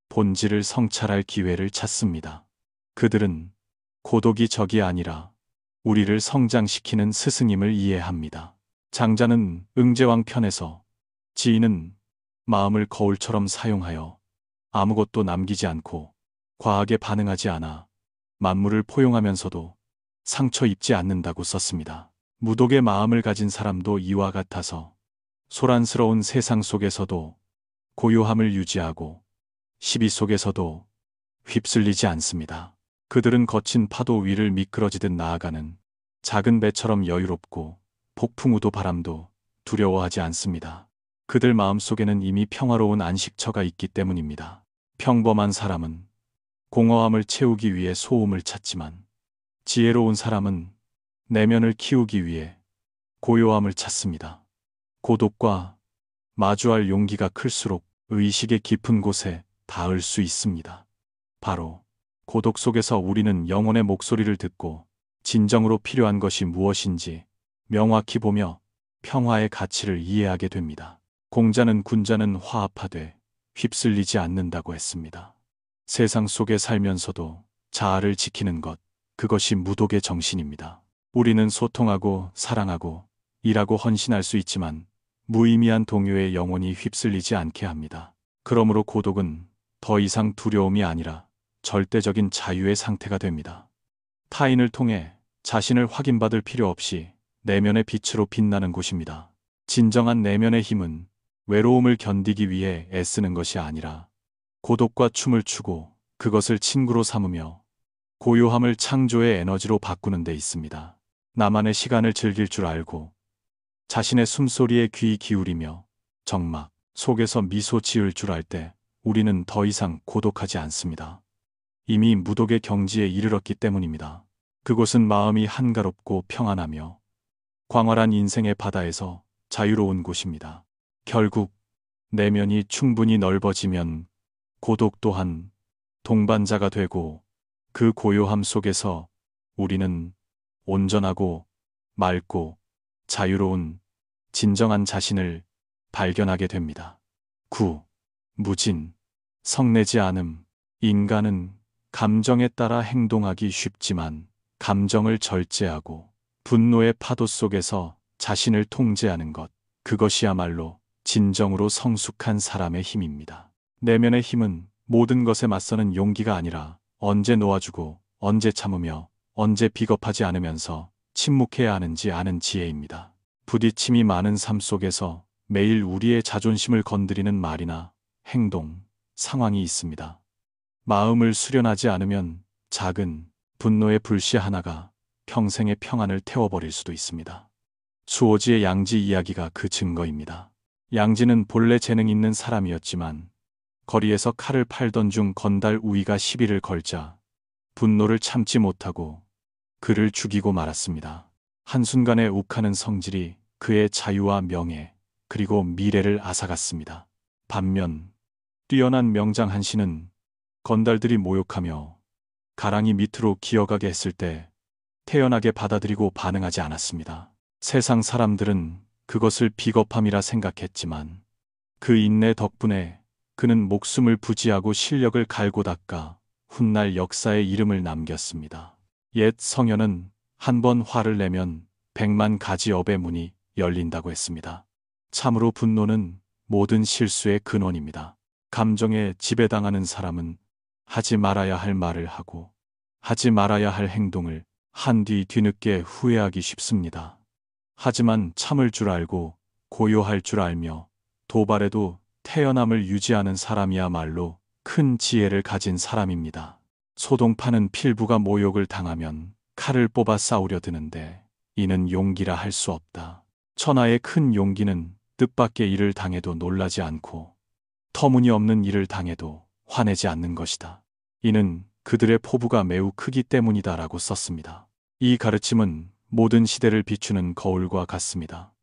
본질을 성찰할 기회를 찾습니다. 그들은 고독이 적이 아니라 우리를 성장시키는 스승임을 이해합니다. 장자는 응제왕 편에서 지인은 마음을 거울처럼 사용하여 아무것도 남기지 않고 과하게 반응하지 않아 만물을 포용하면서도 상처 입지 않는다고 썼습니다. 무독의 마음을 가진 사람도 이와 같아서 소란스러운 세상 속에서도 고요함을 유지하고 시비 속에서도 휩쓸리지 않습니다. 그들은 거친 파도 위를 미끄러지듯 나아가는 작은 배처럼 여유롭고 폭풍우도 바람도 두려워하지 않습니다. 그들 마음속에는 이미 평화로운 안식처가 있기 때문입니다. 평범한 사람은 공허함을 채우기 위해 소음을 찾지만 지혜로운 사람은 내면을 키우기 위해 고요함을 찾습니다. 고독과 마주할 용기가 클수록 의식의 깊은 곳에 닿을 수 있습니다. 바로 고독 속에서 우리는 영혼의 목소리를 듣고 진정으로 필요한 것이 무엇인지 명확히 보며 평화의 가치를 이해하게 됩니다. 공자는 군자는 화합하되 휩쓸리지 않는다고 했습니다. 세상 속에 살면서도 자아를 지키는 것, 그것이 무독의 정신입니다. 우리는 소통하고 사랑하고 일하고 헌신할 수 있지만 무의미한 동요에 영혼이 휩쓸리지 않게 합니다. 그러므로 고독은 더 이상 두려움이 아니라 절대적인 자유의 상태가 됩니다. 타인을 통해 자신을 확인받을 필요 없이 내면의 빛으로 빛나는 곳입니다. 진정한 내면의 힘은 외로움을 견디기 위해 애쓰는 것이 아니라 고독과 춤을 추고 그것을 친구로 삼으며 고요함을 창조의 에너지로 바꾸는 데 있습니다. 나만의 시간을 즐길 줄 알고 자신의 숨소리에 귀 기울이며 정막 속에서 미소 지을 줄 알 때 우리는 더 이상 고독하지 않습니다. 이미 무독의 경지에 이르렀기 때문입니다. 그곳은 마음이 한가롭고 평안하며 광활한 인생의 바다에서 자유로운 곳입니다. 결국 내면이 충분히 넓어지면 고독 또한 동반자가 되고 그 고요함 속에서 우리는 온전하고 맑고 자유로운 진정한 자신을 발견하게 됩니다. 9. 무진, 성내지 않음. 인간은 감정에 따라 행동하기 쉽지만 감정을 절제하고 분노의 파도 속에서 자신을 통제하는 것, 그것이야말로 진정으로 성숙한 사람의 힘입니다. 내면의 힘은 모든 것에 맞서는 용기가 아니라 언제 놓아주고 언제 참으며 언제 비겁하지 않으면서 침묵해야 하는지 아는 지혜입니다. 부딪힘이 많은 삶 속에서 매일 우리의 자존심을 건드리는 말이나 행동, 상황이 있습니다. 마음을 수련하지 않으면 작은 분노의 불씨 하나가 평생의 평안을 태워버릴 수도 있습니다. 수오지의 양지 이야기가 그 증거입니다. 양지는 본래 재능 있는 사람이었지만 거리에서 칼을 팔던 중 건달 우위가 시비를 걸자 분노를 참지 못하고 그를 죽이고 말았습니다. 한순간에 욱하는 성질이 그의 자유와 명예 그리고 미래를 앗아갔습니다. 반면 뛰어난 명장 한씨는 건달들이 모욕하며 가랑이 밑으로 기어가게 했을 때 태연하게 받아들이고 반응하지 않았습니다. 세상 사람들은 그것을 비겁함이라 생각했지만 그 인내 덕분에 그는 목숨을 부지하고 실력을 갈고 닦아 훗날 역사에 이름을 남겼습니다. 옛 성현은 한 번 화를 내면 100만 가지 업의 문이 열린다고 했습니다. 참으로 분노는 모든 실수의 근원입니다. 감정에 지배당하는 사람은 하지 말아야 할 말을 하고 하지 말아야 할 행동을 한 뒤 뒤늦게 후회하기 쉽습니다. 하지만 참을 줄 알고 고요할 줄 알며 도발에도 태연함을 유지하는 사람이야말로 큰 지혜를 가진 사람입니다. 소동 파는 필부가 모욕을 당하면 칼을 뽑아 싸우려 드는데 이는 용기라 할 수 없다. 천하의 큰 용기는 뜻밖의 일을 당해도 놀라지 않고 터무니없는 일을 당해도 화내지 않는 것이다. 이는 그들의 포부가 매우 크기 때문이다라고 썼습니다. 이 가르침은 모든 시대를 비추는 거울과 같습니다.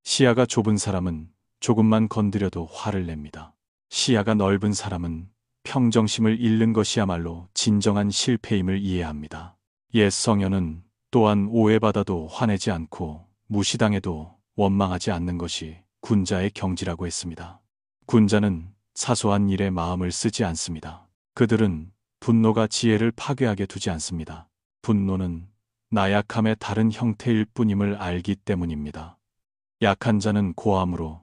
시야가 좁은 사람은 조금만 건드려도 화를 냅니다. 시야가 넓은 사람은 평정심을 잃는 것이야말로 진정한 실패임을 이해합니다. 옛 성현은 또한 오해받아도 화내지 않고 무시당해도 원망하지 않는 것이 군자의 경지라고 했습니다. 군자는 사소한 일에 마음을 쓰지 않습니다. 그들은 분노가 지혜를 파괴하게 두지 않습니다. 분노는 나약함의 다른 형태일 뿐임을 알기 때문입니다. 약한 자는 고함으로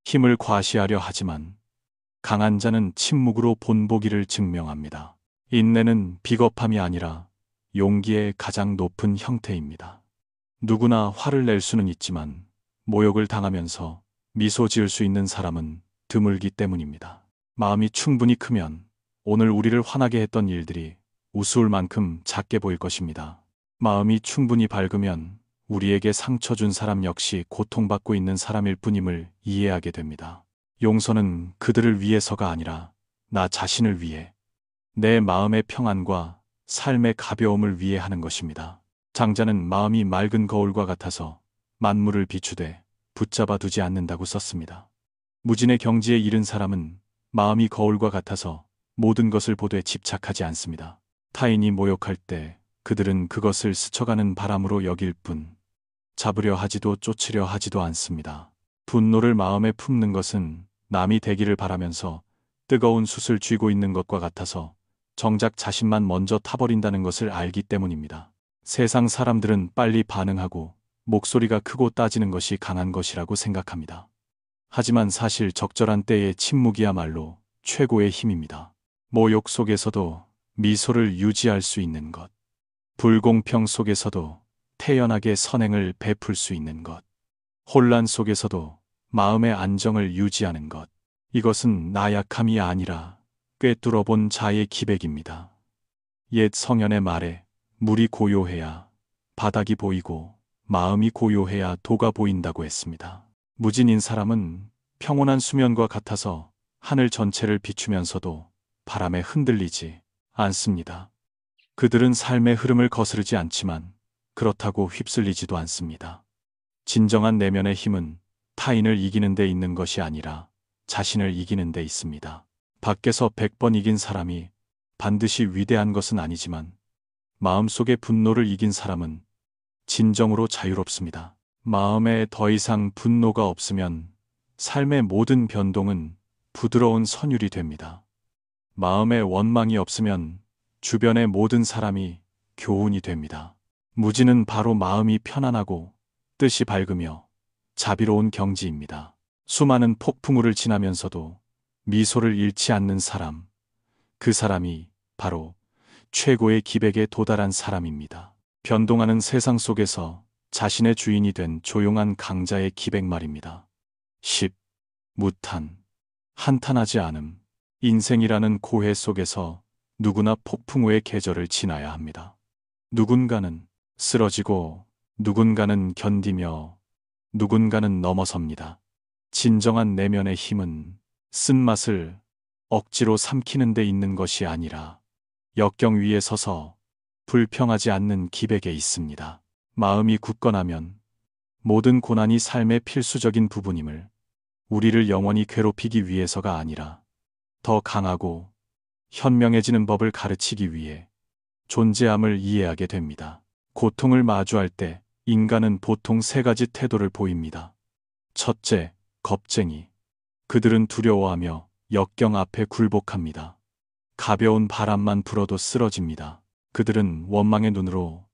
힘을 과시하려 하지만 강한 자는 침묵으로 본보기를 증명합니다. 인내는 비겁함이 아니라 용기의 가장 높은 형태입니다. 누구나 화를 낼 수는 있지만 모욕을 당하면서 미소 지을 수 있는 사람은 드물기 때문입니다. 마음이 충분히 크면 오늘 우리를 화나게 했던 일들이 우스울 만큼 작게 보일 것입니다. 마음이 충분히 밝으면 우리에게 상처 준 사람 역시 고통받고 있는 사람일 뿐임을 이해하게 됩니다. 용서는 그들을 위해서가 아니라 나 자신을 위해, 내 마음의 평안과 삶의 가벼움을 위해 하는 것입니다. 장자는 마음이 맑은 거울과 같아서 만물을 비추되 붙잡아 두지 않는다고 썼습니다. 무진의 경지에 이른 사람은 마음이 거울과 같아서 모든 것을 보되 집착하지 않습니다. 타인이 모욕할 때 그들은 그것을 스쳐가는 바람으로 여길 뿐 잡으려 하지도 쫓으려 하지도 않습니다. 분노를 마음에 품는 것은 남이 되기를 바라면서 뜨거운 숯을 쥐고 있는 것과 같아서 정작 자신만 먼저 타버린다는 것을 알기 때문입니다. 세상 사람들은 빨리 반응하고 목소리가 크고 따지는 것이 강한 것이라고 생각합니다. 하지만 사실 적절한 때의 침묵이야말로 최고의 힘입니다. 모욕 속에서도 미소를 유지할 수 있는 것, 불공평 속에서도 태연하게 선행을 베풀 수 있는 것, 혼란 속에서도 마음의 안정을 유지하는 것, 이것은 나약함이 아니라 꿰뚫어본 자의 기백입니다. 옛 성현의 말에 물이 고요해야 바닥이 보이고 마음이 고요해야 도가 보인다고 했습니다. 무진인 사람은 평온한 수면과 같아서 하늘 전체를 비추면서도 바람에 흔들리지 않습니다. 그들은 삶의 흐름을 거스르지 않지만 그렇다고 휩쓸리지도 않습니다. 진정한 내면의 힘은 타인을 이기는 데 있는 것이 아니라 자신을 이기는 데 있습니다. 밖에서 100번 이긴 사람이 반드시 위대한 것은 아니지만 마음속의 분노를 이긴 사람은 진정으로 자유롭습니다. 마음에 더 이상 분노가 없으면 삶의 모든 변동은 부드러운 선율이 됩니다. 마음에 원망이 없으면 주변의 모든 사람이 교훈이 됩니다. 무지는 바로 마음이 편안하고 뜻이 밝으며 자비로운 경지입니다. 수많은 폭풍우를 지나면서도 미소를 잃지 않는 사람, 그 사람이 바로 최고의 기백에 도달한 사람입니다. 변동하는 세상 속에서 자신의 주인이 된 조용한 강자의 기백 말입니다. 10. 무탄. 한탄하지 않음. 인생이라는 고해 속에서 누구나 폭풍우의 계절을 지나야 합니다. 누군가는 쓰러지고, 누군가는 견디며, 누군가는 넘어섭니다. 진정한 내면의 힘은 쓴맛을 억지로 삼키는 데 있는 것이 아니라 역경 위에 서서 불평하지 않는 기백에 있습니다. 마음이 굳건하면 모든 고난이 삶의 필수적인 부분임을, 우리를 영원히 괴롭히기 위해서가 아니라 더 강하고 현명해지는 법을 가르치기 위해 존재함을 이해하게 됩니다. 고통을 마주할 때 인간은 보통 세 가지 태도를 보입니다. 첫째, 겁쟁이. 그들은 두려워하며 역경 앞에 굴복합니다. 가벼운 바람만 불어도 쓰러집니다. 그들은 원망의 눈으로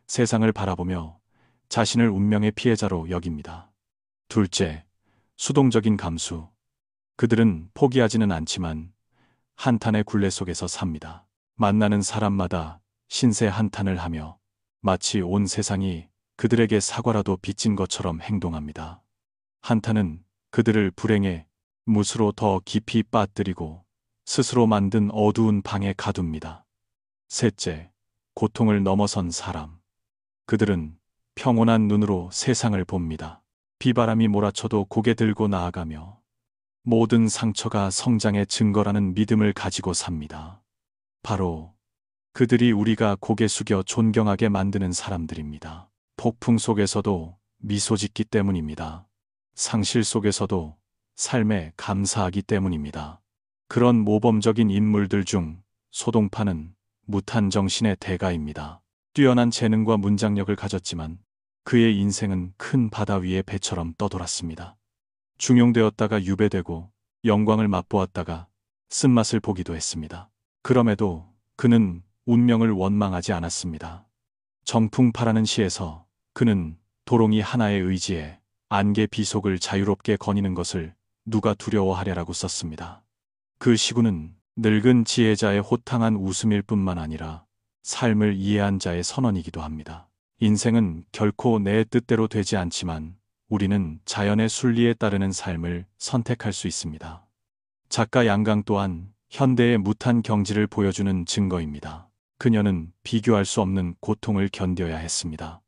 세상을 바라보며 자신을 운명의 피해자로 여깁니다. 둘째, 수동적인 감수. 그들은 포기하지는 않지만 한탄의 굴레 속에서 삽니다. 만나는 사람마다 신세 한탄을 하며 마치 온 세상이 그들에게 사과라도 빚진 것처럼 행동합니다. 한탄은 그들을 불행의 못으로 더 깊이 빠뜨리고 스스로 만든 어두운 방에 가둡니다. 셋째, 고통을 넘어선 사람. 그들은 평온한 눈으로 세상을 봅니다. 비바람이 몰아쳐도 고개 들고 나아가며 모든 상처가 성장의 증거라는 믿음을 가지고 삽니다. 바로 그들이 우리가 고개 숙여 존경하게 만드는 사람들입니다. 폭풍 속에서도 미소 짓기 때문입니다. 상실 속에서도 삶에 감사하기 때문입니다. 그런 모범적인 인물들 중 소동파는 무탄 정신의 대가입니다. 뛰어난 재능과 문장력을 가졌지만 그의 인생은 큰 바다 위의 배처럼 떠돌았습니다. 중용되었다가 유배되고 영광을 맛보았다가 쓴맛을 보기도 했습니다. 그럼에도 그는 운명을 원망하지 않았습니다. 정풍파라는 시에서 그는 도롱이 하나의 의지에 안개 비속을 자유롭게 거니는 것을 누가 두려워하랴라고 썼습니다. 그 시구는 늙은 지혜자의 호탕한 웃음일 뿐만 아니라 삶을 이해한 자의 선언이기도 합니다. 인생은 결코 내 뜻대로 되지 않지만 우리는 자연의 순리에 따르는 삶을 선택할 수 있습니다. 작가 양강 또한 현대의 무탄 경지를 보여주는 증거입니다. 그녀는 비교할 수 없는 고통을 견뎌야 했습니다.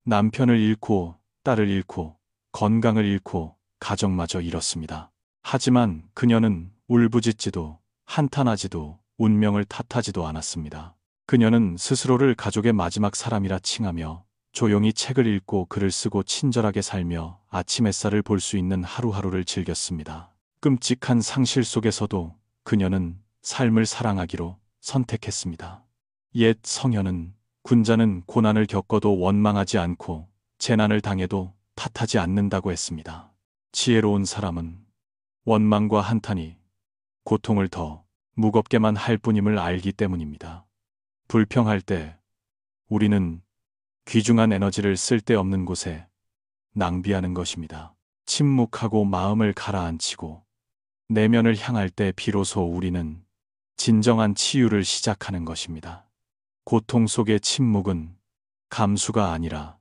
남편을 잃고 딸을 잃고 건강을 잃고 가정마저 잃었습니다. 하지만 그녀는 울부짖지도 한탄하지도 운명을 탓하지도 않았습니다. 그녀는 스스로를 가족의 마지막 사람이라 칭하며 조용히 책을 읽고 글을 쓰고 친절하게 살며 아침 햇살을 볼 수 있는 하루하루를 즐겼습니다. 끔찍한 상실 속에서도 그녀는 삶을 사랑하기로 선택했습니다. 옛 성현은 군자는 고난을 겪어도 원망하지 않고 재난을 당해도 탓하지 않는다고 했습니다. 지혜로운 사람은 원망과 한탄이 고통을 더 무겁게만 할 뿐임을 알기 때문입니다. 불평할 때 우리는 귀중한 에너지를 쓸데없는 곳에 낭비하는 것입니다. 침묵하고 마음을 가라앉히고 내면을 향할 때 비로소 우리는 진정한 치유를 시작하는 것입니다. 고통 속의 침묵은 감수가 아니라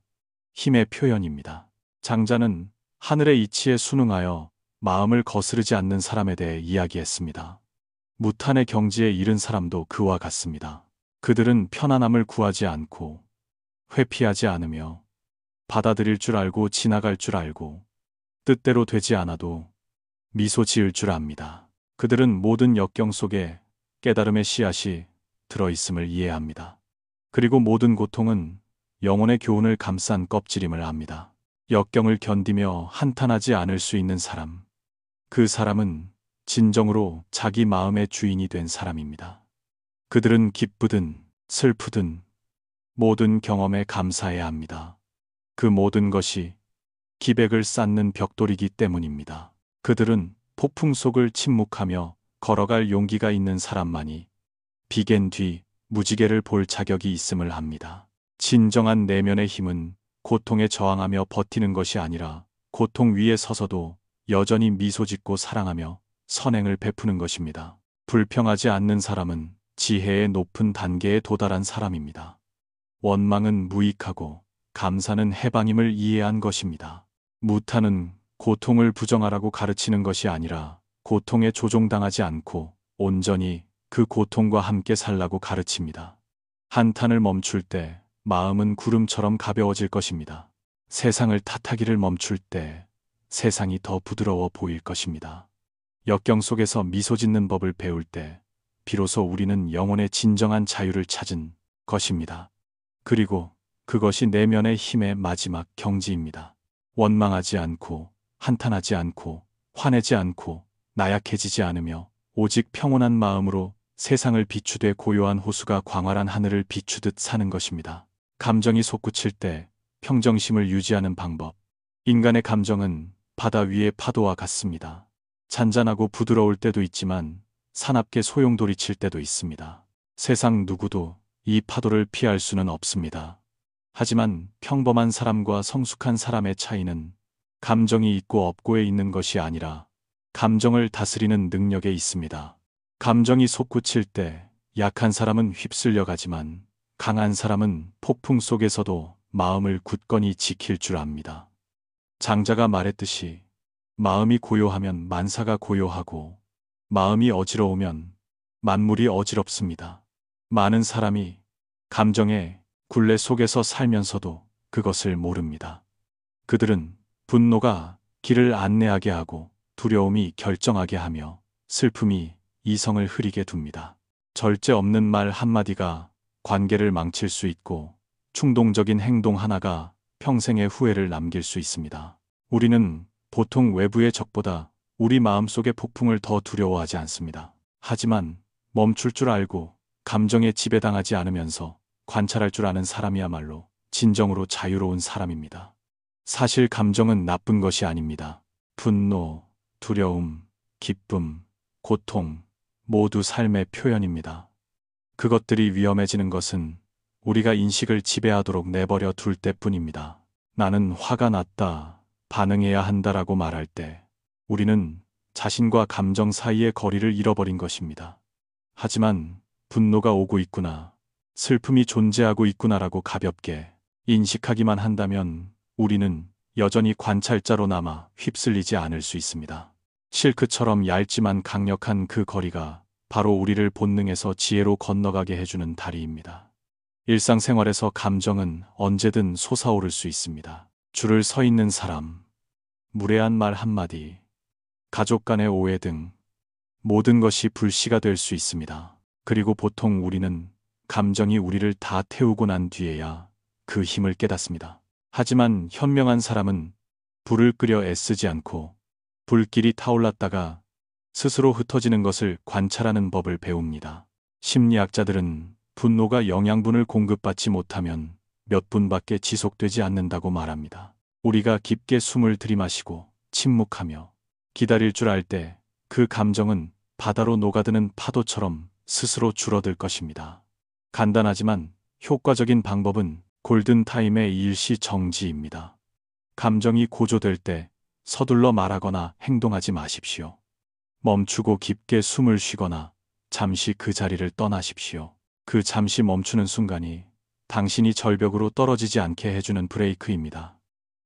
힘의 표현입니다. 장자는 하늘의 이치에 순응하여 마음을 거스르지 않는 사람에 대해 이야기했습니다. 무탄의 경지에 이른 사람도 그와 같습니다. 그들은 편안함을 구하지 않고 회피하지 않으며 받아들일 줄 알고 지나갈 줄 알고 뜻대로 되지 않아도 미소 지을 줄 압니다. 그들은 모든 역경 속에 깨달음의 씨앗이 들어있음을 이해합니다. 그리고 모든 고통은 영혼의 교훈을 감싼 껍질임을 압니다. 역경을 견디며 한탄하지 않을 수 있는 사람, 그 사람은 진정으로 자기 마음의 주인이 된 사람입니다. 그들은 기쁘든 슬프든 모든 경험에 감사해야 합니다. 그 모든 것이 기백을 쌓는 벽돌이기 때문입니다. 그들은 폭풍 속을 침묵하며 걸어갈 용기가 있는 사람만이 비겐 뒤 무지개를 볼 자격이 있음을 합니다. 진정한 내면의 힘은 고통에 저항하며 버티는 것이 아니라 고통 위에 서서도 여전히 미소 짓고 사랑하며 선행을 베푸는 것입니다. 불평하지 않는 사람은 지혜의 높은 단계에 도달한 사람입니다. 원망은 무익하고 감사는 해방임을 이해한 것입니다. 무타는 고통을 부정하라고 가르치는 것이 아니라 고통에 조종당하지 않고 온전히 그 고통과 함께 살라고 가르칩니다. 한탄을 멈출 때 마음은 구름처럼 가벼워질 것입니다. 세상을 탓하기를 멈출 때 세상이 더 부드러워 보일 것입니다. 역경 속에서 미소 짓는 법을 배울 때 비로소 우리는 영혼의 진정한 자유를 찾은 것입니다. 그리고 그것이 내면의 힘의 마지막 경지입니다. 원망하지 않고 한탄하지 않고 화내지 않고 나약해지지 않으며 오직 평온한 마음으로 세상을 비추되 고요한 호수가 광활한 하늘을 비추듯 사는 것입니다. 감정이 솟구칠 때 평정심을 유지하는 방법. 인간의 감정은 바다 위의 파도와 같습니다. 잔잔하고 부드러울 때도 있지만 사납게 소용돌이칠 때도 있습니다. 세상 누구도 이 파도를 피할 수는 없습니다. 하지만 평범한 사람과 성숙한 사람의 차이는 감정이 있고 없고에 있는 것이 아니라 감정을 다스리는 능력에 있습니다. 감정이 솟구칠 때 약한 사람은 휩쓸려 가지만 강한 사람은 폭풍 속에서도 마음을 굳건히 지킬 줄 압니다. 장자가 말했듯이 마음이 고요하면 만사가 고요하고 마음이 어지러우면 만물이 어지럽습니다. 많은 사람이 감정의 굴레 속에서 살면서도 그것을 모릅니다. 그들은 분노가 길을 안내하게 하고 두려움이 결정하게 하며 슬픔이 이성을 흐리게 둡니다. 절제 없는 말 한마디가 관계를 망칠 수 있고 충동적인 행동 하나가 평생의 후회를 남길 수 있습니다. 우리는 보통 외부의 적보다 우리 마음속의 폭풍을 더 두려워하지 않습니다. 하지만 멈출 줄 알고 감정에 지배당하지 않으면서 관찰할 줄 아는 사람이야말로 진정으로 자유로운 사람입니다. 사실 감정은 나쁜 것이 아닙니다. 분노, 두려움, 기쁨, 고통 모두 삶의 표현입니다. 그것들이 위험해지는 것은 우리가 인식을 지배하도록 내버려 둘 때뿐입니다. 나는 화가 났다, 반응해야 한다라고 말할 때 우리는 자신과 감정 사이의 거리를 잃어버린 것입니다. 하지만 분노가 오고 있구나, 슬픔이 존재하고 있구나라고 가볍게 인식하기만 한다면 우리는 여전히 관찰자로 남아 휩쓸리지 않을 수 있습니다. 실크처럼 얇지만 강력한 그 거리가 바로 우리를 본능에서 지혜로 건너가게 해주는 다리입니다. 일상생활에서 감정은 언제든 솟아오를 수 있습니다. 줄을 서 있는 사람, 무례한 말 한마디, 가족 간의 오해 등 모든 것이 불씨가 될 수 있습니다. 그리고 보통 우리는 감정이 우리를 다 태우고 난 뒤에야 그 힘을 깨닫습니다. 하지만 현명한 사람은 불을 끄려 애쓰지 않고 불길이 타올랐다가 스스로 흩어지는 것을 관찰하는 법을 배웁니다. 심리학자들은 분노가 영양분을 공급받지 못하면 몇 분밖에 지속되지 않는다고 말합니다. 우리가 깊게 숨을 들이마시고 침묵하며 기다릴 줄 알 때 그 감정은 바다로 녹아드는 파도처럼 스스로 줄어들 것입니다. 간단하지만 효과적인 방법은 골든타임의 일시정지입니다. 감정이 고조될 때 서둘러 말하거나 행동하지 마십시오. 멈추고 깊게 숨을 쉬거나 잠시 그 자리를 떠나십시오. 그 잠시 멈추는 순간이 당신이 절벽으로 떨어지지 않게 해주는 브레이크입니다.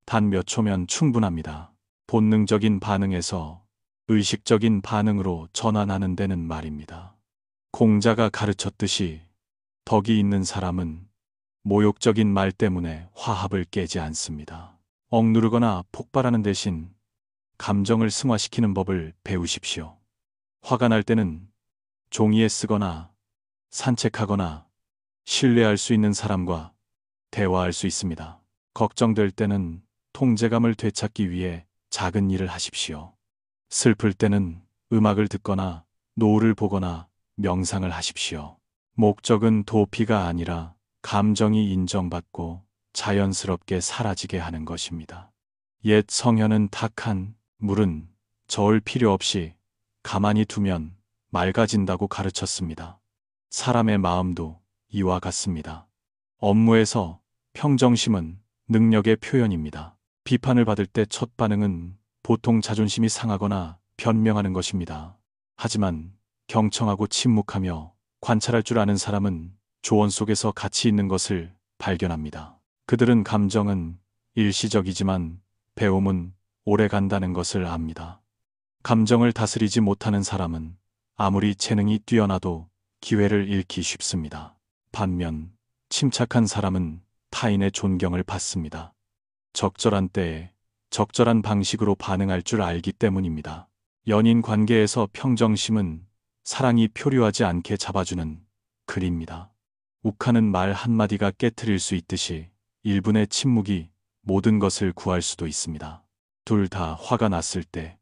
단 몇 초면 충분합니다. 본능적인 반응에서 의식적인 반응으로 전환하는 데는 말입니다. 공자가 가르쳤듯이 덕이 있는 사람은 모욕적인 말 때문에 화합을 깨지 않습니다. 억누르거나 폭발하는 대신 감정을 승화시키는 법을 배우십시오. 화가 날 때는 종이에 쓰거나 산책하거나 신뢰할 수 있는 사람과 대화할 수 있습니다. 걱정될 때는 통제감을 되찾기 위해 작은 일을 하십시오. 슬플 때는 음악을 듣거나 노을을 보거나 명상을 하십시오. 목적은 도피가 아니라 감정이 인정받고 자연스럽게 사라지게 하는 것입니다. 옛 성현은 탁한 물은 저을 필요 없이 가만히 두면 맑아진다고 가르쳤습니다. 사람의 마음도 이와 같습니다. 업무에서 평정심은 능력의 표현입니다. 비판을 받을 때 첫 반응은 보통 자존심이 상하거나 변명하는 것입니다. 하지만 경청하고 침묵하며 관찰할 줄 아는 사람은 조언 속에서 가치 있는 것을 발견합니다. 그들은 감정은 일시적이지만 배움은 오래 간다는 것을 압니다. 감정을 다스리지 못하는 사람은 아무리 재능이 뛰어나도 기회를 잃기 쉽습니다. 반면 침착한 사람은 타인의 존경을 받습니다. 적절한 때에 적절한 방식으로 반응할 줄 알기 때문입니다. 연인 관계에서 평정심은 사랑이 표류하지 않게 잡아주는 글입니다. 욱하는 말 한마디가 깨트릴 수 있듯이 1분의 침묵이 모든 것을 구할 수도 있습니다. 둘 다 화가 났을 때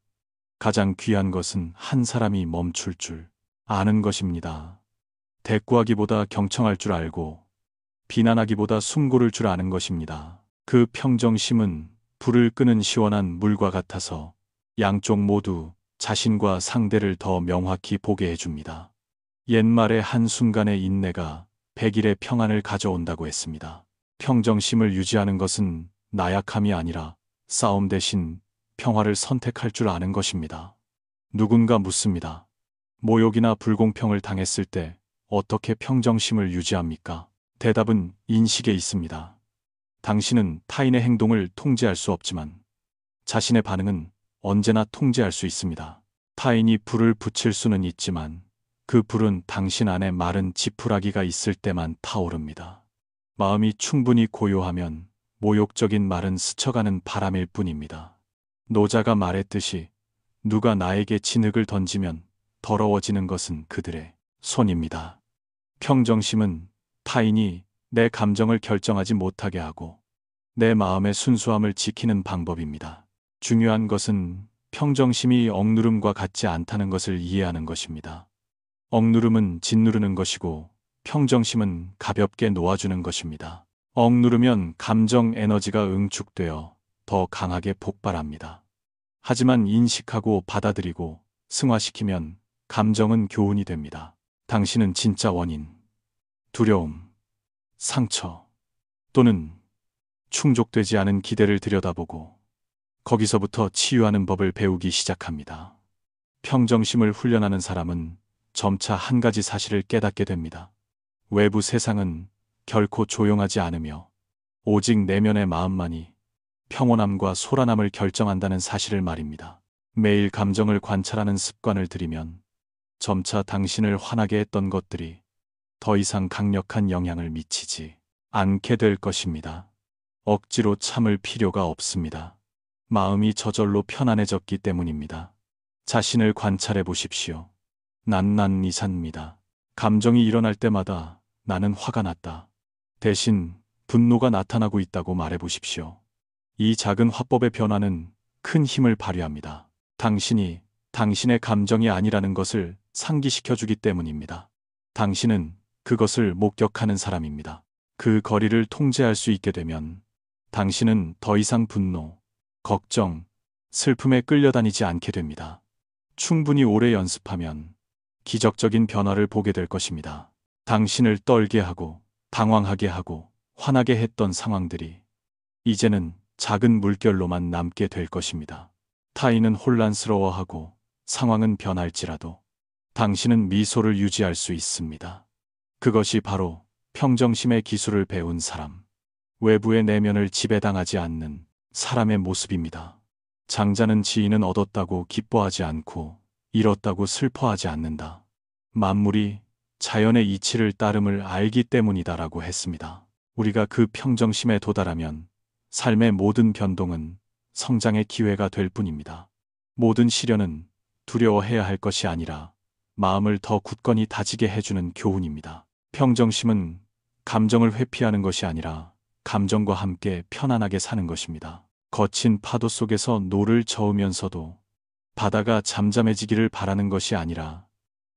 가장 귀한 것은 한 사람이 멈출 줄 아는 것입니다. 대꾸하기보다 경청할 줄 알고 비난하기보다 숨 고를 줄 아는 것입니다. 그 평정심은 불을 끄는 시원한 물과 같아서 양쪽 모두 자신과 상대를 더 명확히 보게 해줍니다. 옛말에 한순간의 인내가 100일의 평안을 가져온다고 했습니다. 평정심을 유지하는 것은 나약함이 아니라 싸움 대신 평화를 선택할 줄 아는 것입니다. 누군가 묻습니다. 모욕이나 불공평을 당했을 때 어떻게 평정심을 유지합니까? 대답은 인식에 있습니다. 당신은 타인의 행동을 통제할 수 없지만 자신의 반응은 언제나 통제할 수 있습니다. 타인이 불을 붙일 수는 있지만 그 불은 당신 안에 마른 지푸라기가 있을 때만 타오릅니다. 마음이 충분히 고요하면 모욕적인 말은 스쳐가는 바람일 뿐입니다. 노자가 말했듯이 누가 나에게 진흙을 던지면 더러워지는 것은 그들의 손입니다. 평정심은 타인이 내 감정을 결정하지 못하게 하고 내 마음의 순수함을 지키는 방법입니다. 중요한 것은 평정심이 억누름과 같지 않다는 것을 이해하는 것입니다. 억누름은 짓누르는 것이고 평정심은 가볍게 놓아주는 것입니다. 억누르면 감정 에너지가 응축되어 더 강하게 폭발합니다. 하지만 인식하고 받아들이고 승화시키면 감정은 교훈이 됩니다. 당신은 진짜 원인, 두려움, 상처 또는 충족되지 않은 기대를 들여다보고 거기서부터 치유하는 법을 배우기 시작합니다. 평정심을 훈련하는 사람은 점차 한 가지 사실을 깨닫게 됩니다. 외부 세상은 결코 조용하지 않으며 오직 내면의 마음만이 평온함과 소란함을 결정한다는 사실을 말입니다. 매일 감정을 관찰하는 습관을 들이면 점차 당신을 화나게 했던 것들이 더 이상 강력한 영향을 미치지 않게 될 것입니다. 억지로 참을 필요가 없습니다. 마음이 저절로 편안해졌기 때문입니다. 자신을 관찰해 보십시오. 난난이사입니다. 감정이 일어날 때마다 나는 화가 났다. 대신 분노가 나타나고 있다고 말해 보십시오. 이 작은 화법의 변화는 큰 힘을 발휘합니다. 당신이 당신의 감정이 아니라는 것을 상기시켜주기 때문입니다. 당신은 그것을 목격하는 사람입니다. 그 거리를 통제할 수 있게 되면 당신은 더 이상 분노, 걱정, 슬픔에 끌려다니지 않게 됩니다. 충분히 오래 연습하면 기적적인 변화를 보게 될 것입니다. 당신을 떨게 하고 당황하게 하고 화나게 했던 상황들이 이제는 작은 물결로만 남게 될 것입니다. 타인은 혼란스러워하고 상황은 변할지라도 당신은 미소를 유지할 수 있습니다. 그것이 바로 평정심의 기술을 배운 사람, 외부의 내면을 지배당하지 않는 사람의 모습입니다. 장자는 지인은 얻었다고 기뻐하지 않고 잃었다고 슬퍼하지 않는다. 만물이 자연의 이치를 따름을 알기 때문이다라고 했습니다. 우리가 그 평정심에 도달하면 삶의 모든 변동은 성장의 기회가 될 뿐입니다. 모든 시련은 두려워해야 할 것이 아니라 마음을 더 굳건히 다지게 해주는 교훈입니다. 평정심은 감정을 회피하는 것이 아니라 감정과 함께 편안하게 사는 것입니다. 거친 파도 속에서 노를 저으면서도 바다가 잠잠해지기를 바라는 것이 아니라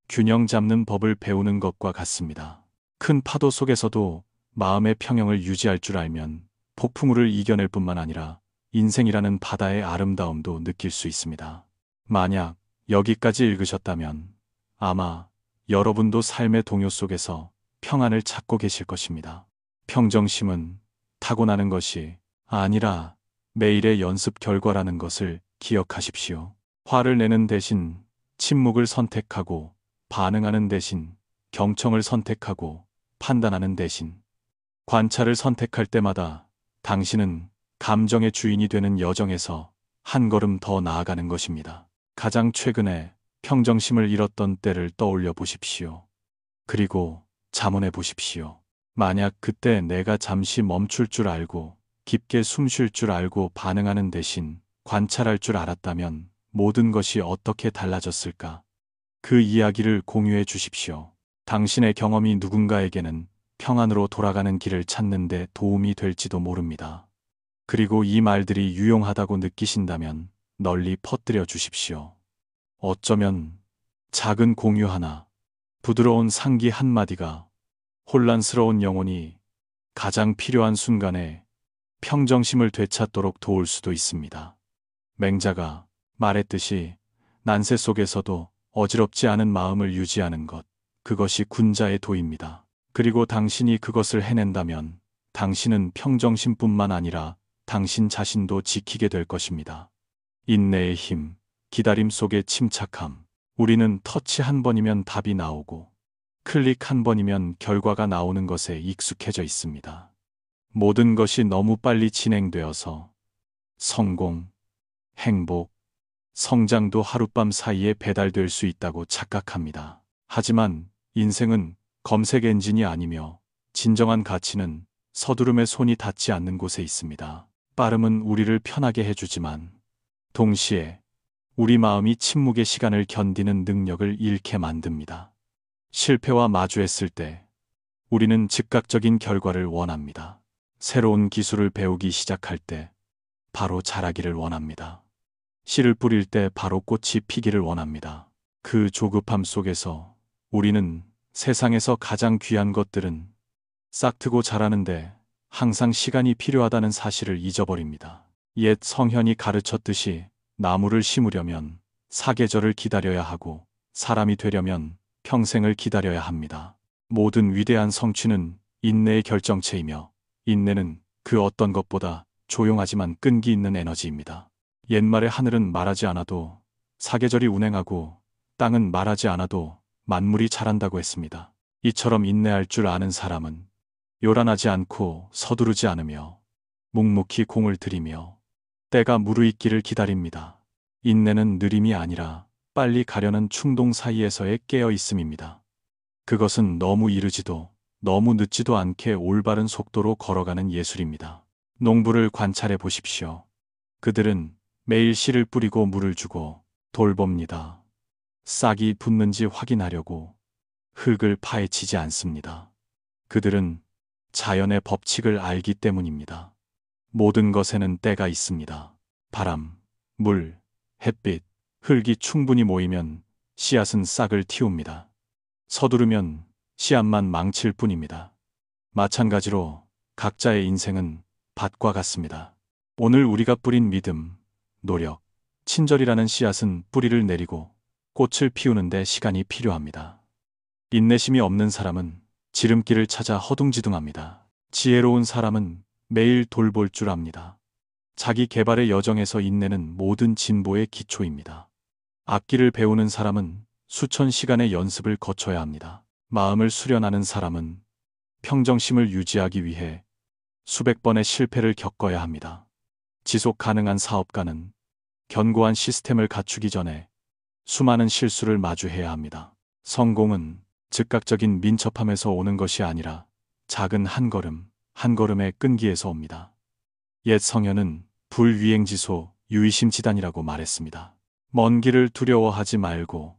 균형 잡는 법을 배우는 것과 같습니다. 큰 파도 속에서도 마음의 평형을 유지할 줄 알면 폭풍우를 이겨낼 뿐만 아니라 인생이라는 바다의 아름다움도 느낄 수 있습니다. 만약 여기까지 읽으셨다면 아마 여러분도 삶의 동요 속에서 평안을 찾고 계실 것입니다. 평정심은 타고나는 것이 아니라 매일의 연습 결과라는 것을 기억하십시오. 화를 내는 대신 침묵을 선택하고 반응하는 대신 경청을 선택하고 판단하는 대신 관찰을 선택할 때마다 당신은 감정의 주인이 되는 여정에서 한 걸음 더 나아가는 것입니다. 가장 최근에 평정심을 잃었던 때를 떠올려 보십시오. 그리고 자문해 보십시오. 만약 그때 내가 잠시 멈출 줄 알고 깊게 숨 쉴 줄 알고 반응하는 대신 관찰할 줄 알았다면 모든 것이 어떻게 달라졌을까? 그 이야기를 공유해 주십시오. 당신의 경험이 누군가에게는 평안으로 돌아가는 길을 찾는 데 도움이 될지도 모릅니다. 그리고 이 말들이 유용하다고 느끼신다면 널리 퍼뜨려 주십시오. 어쩌면 작은 공유 하나, 부드러운 상기 한마디가 혼란스러운 영혼이 가장 필요한 순간에 평정심을 되찾도록 도울 수도 있습니다. 맹자가 말했듯이 난세 속에서도 어지럽지 않은 마음을 유지하는 것, 그것이 군자의 도입니다. 그리고 당신이 그것을 해낸다면 당신은 평정심뿐만 아니라 당신 자신도 지키게 될 것입니다. 인내의 힘, 기다림 속의 침착함. 우리는 터치 한 번이면 답이 나오고 클릭 한 번이면 결과가 나오는 것에 익숙해져 있습니다. 모든 것이 너무 빨리 진행되어서 성공, 행복, 성장도 하룻밤 사이에 배달될 수 있다고 착각합니다. 하지만 인생은 검색 엔진이 아니며 진정한 가치는 서두름에 손이 닿지 않는 곳에 있습니다. 빠름은 우리를 편하게 해주지만 동시에 우리 마음이 침묵의 시간을 견디는 능력을 잃게 만듭니다. 실패와 마주했을 때 우리는 즉각적인 결과를 원합니다. 새로운 기술을 배우기 시작할 때 바로 자라기를 원합니다. 씨를 뿌릴 때 바로 꽃이 피기를 원합니다. 그 조급함 속에서 우리는 세상에서 가장 귀한 것들은 싹트고 자라는데 항상 시간이 필요하다는 사실을 잊어버립니다. 옛 성현이 가르쳤듯이 나무를 심으려면 사계절을 기다려야 하고 사람이 되려면 평생을 기다려야 합니다. 모든 위대한 성취는 인내의 결정체이며 인내는 그 어떤 것보다 조용하지만 끈기 있는 에너지입니다. 옛말에 하늘은 말하지 않아도 사계절이 운행하고 땅은 말하지 않아도 만물이 자란다고 했습니다. 이처럼 인내할 줄 아는 사람은 요란하지 않고 서두르지 않으며 묵묵히 공을 들이며 때가 무르익기를 기다립니다. 인내는 느림이 아니라 빨리 가려는 충동 사이에서의 깨어 있음입니다. 그것은 너무 이르지도 너무 늦지도 않게 올바른 속도로 걸어가는 예술입니다. 농부를 관찰해 보십시오. 그들은 매일 씨를 뿌리고 물을 주고 돌봅니다. 싹이 붙는지 확인하려고 흙을 파헤치지 않습니다. 그들은 자연의 법칙을 알기 때문입니다. 모든 것에는 때가 있습니다. 바람, 물, 햇빛, 흙이 충분히 모이면 씨앗은 싹을 틔웁니다. 서두르면 씨앗만 망칠 뿐입니다. 마찬가지로 각자의 인생은 밭과 같습니다. 오늘 우리가 뿌린 믿음, 노력, 친절이라는 씨앗은 뿌리를 내리고 꽃을 피우는데 시간이 필요합니다. 인내심이 없는 사람은 지름길을 찾아 허둥지둥합니다. 지혜로운 사람은 매일 돌볼 줄 압니다. 자기 개발의 여정에서 인내는 모든 진보의 기초입니다. 악기를 배우는 사람은 수천 시간의 연습을 거쳐야 합니다. 마음을 수련하는 사람은 평정심을 유지하기 위해 수백 번의 실패를 겪어야 합니다. 지속 가능한 사업가는 견고한 시스템을 갖추기 전에 수많은 실수를 마주해야 합니다. 성공은 즉각적인 민첩함에서 오는 것이 아니라 작은 한 걸음, 한 걸음의 끈기에서 옵니다. 옛 성현은 불위행지소 유의심지단이라고 말했습니다. 먼 길을 두려워하지 말고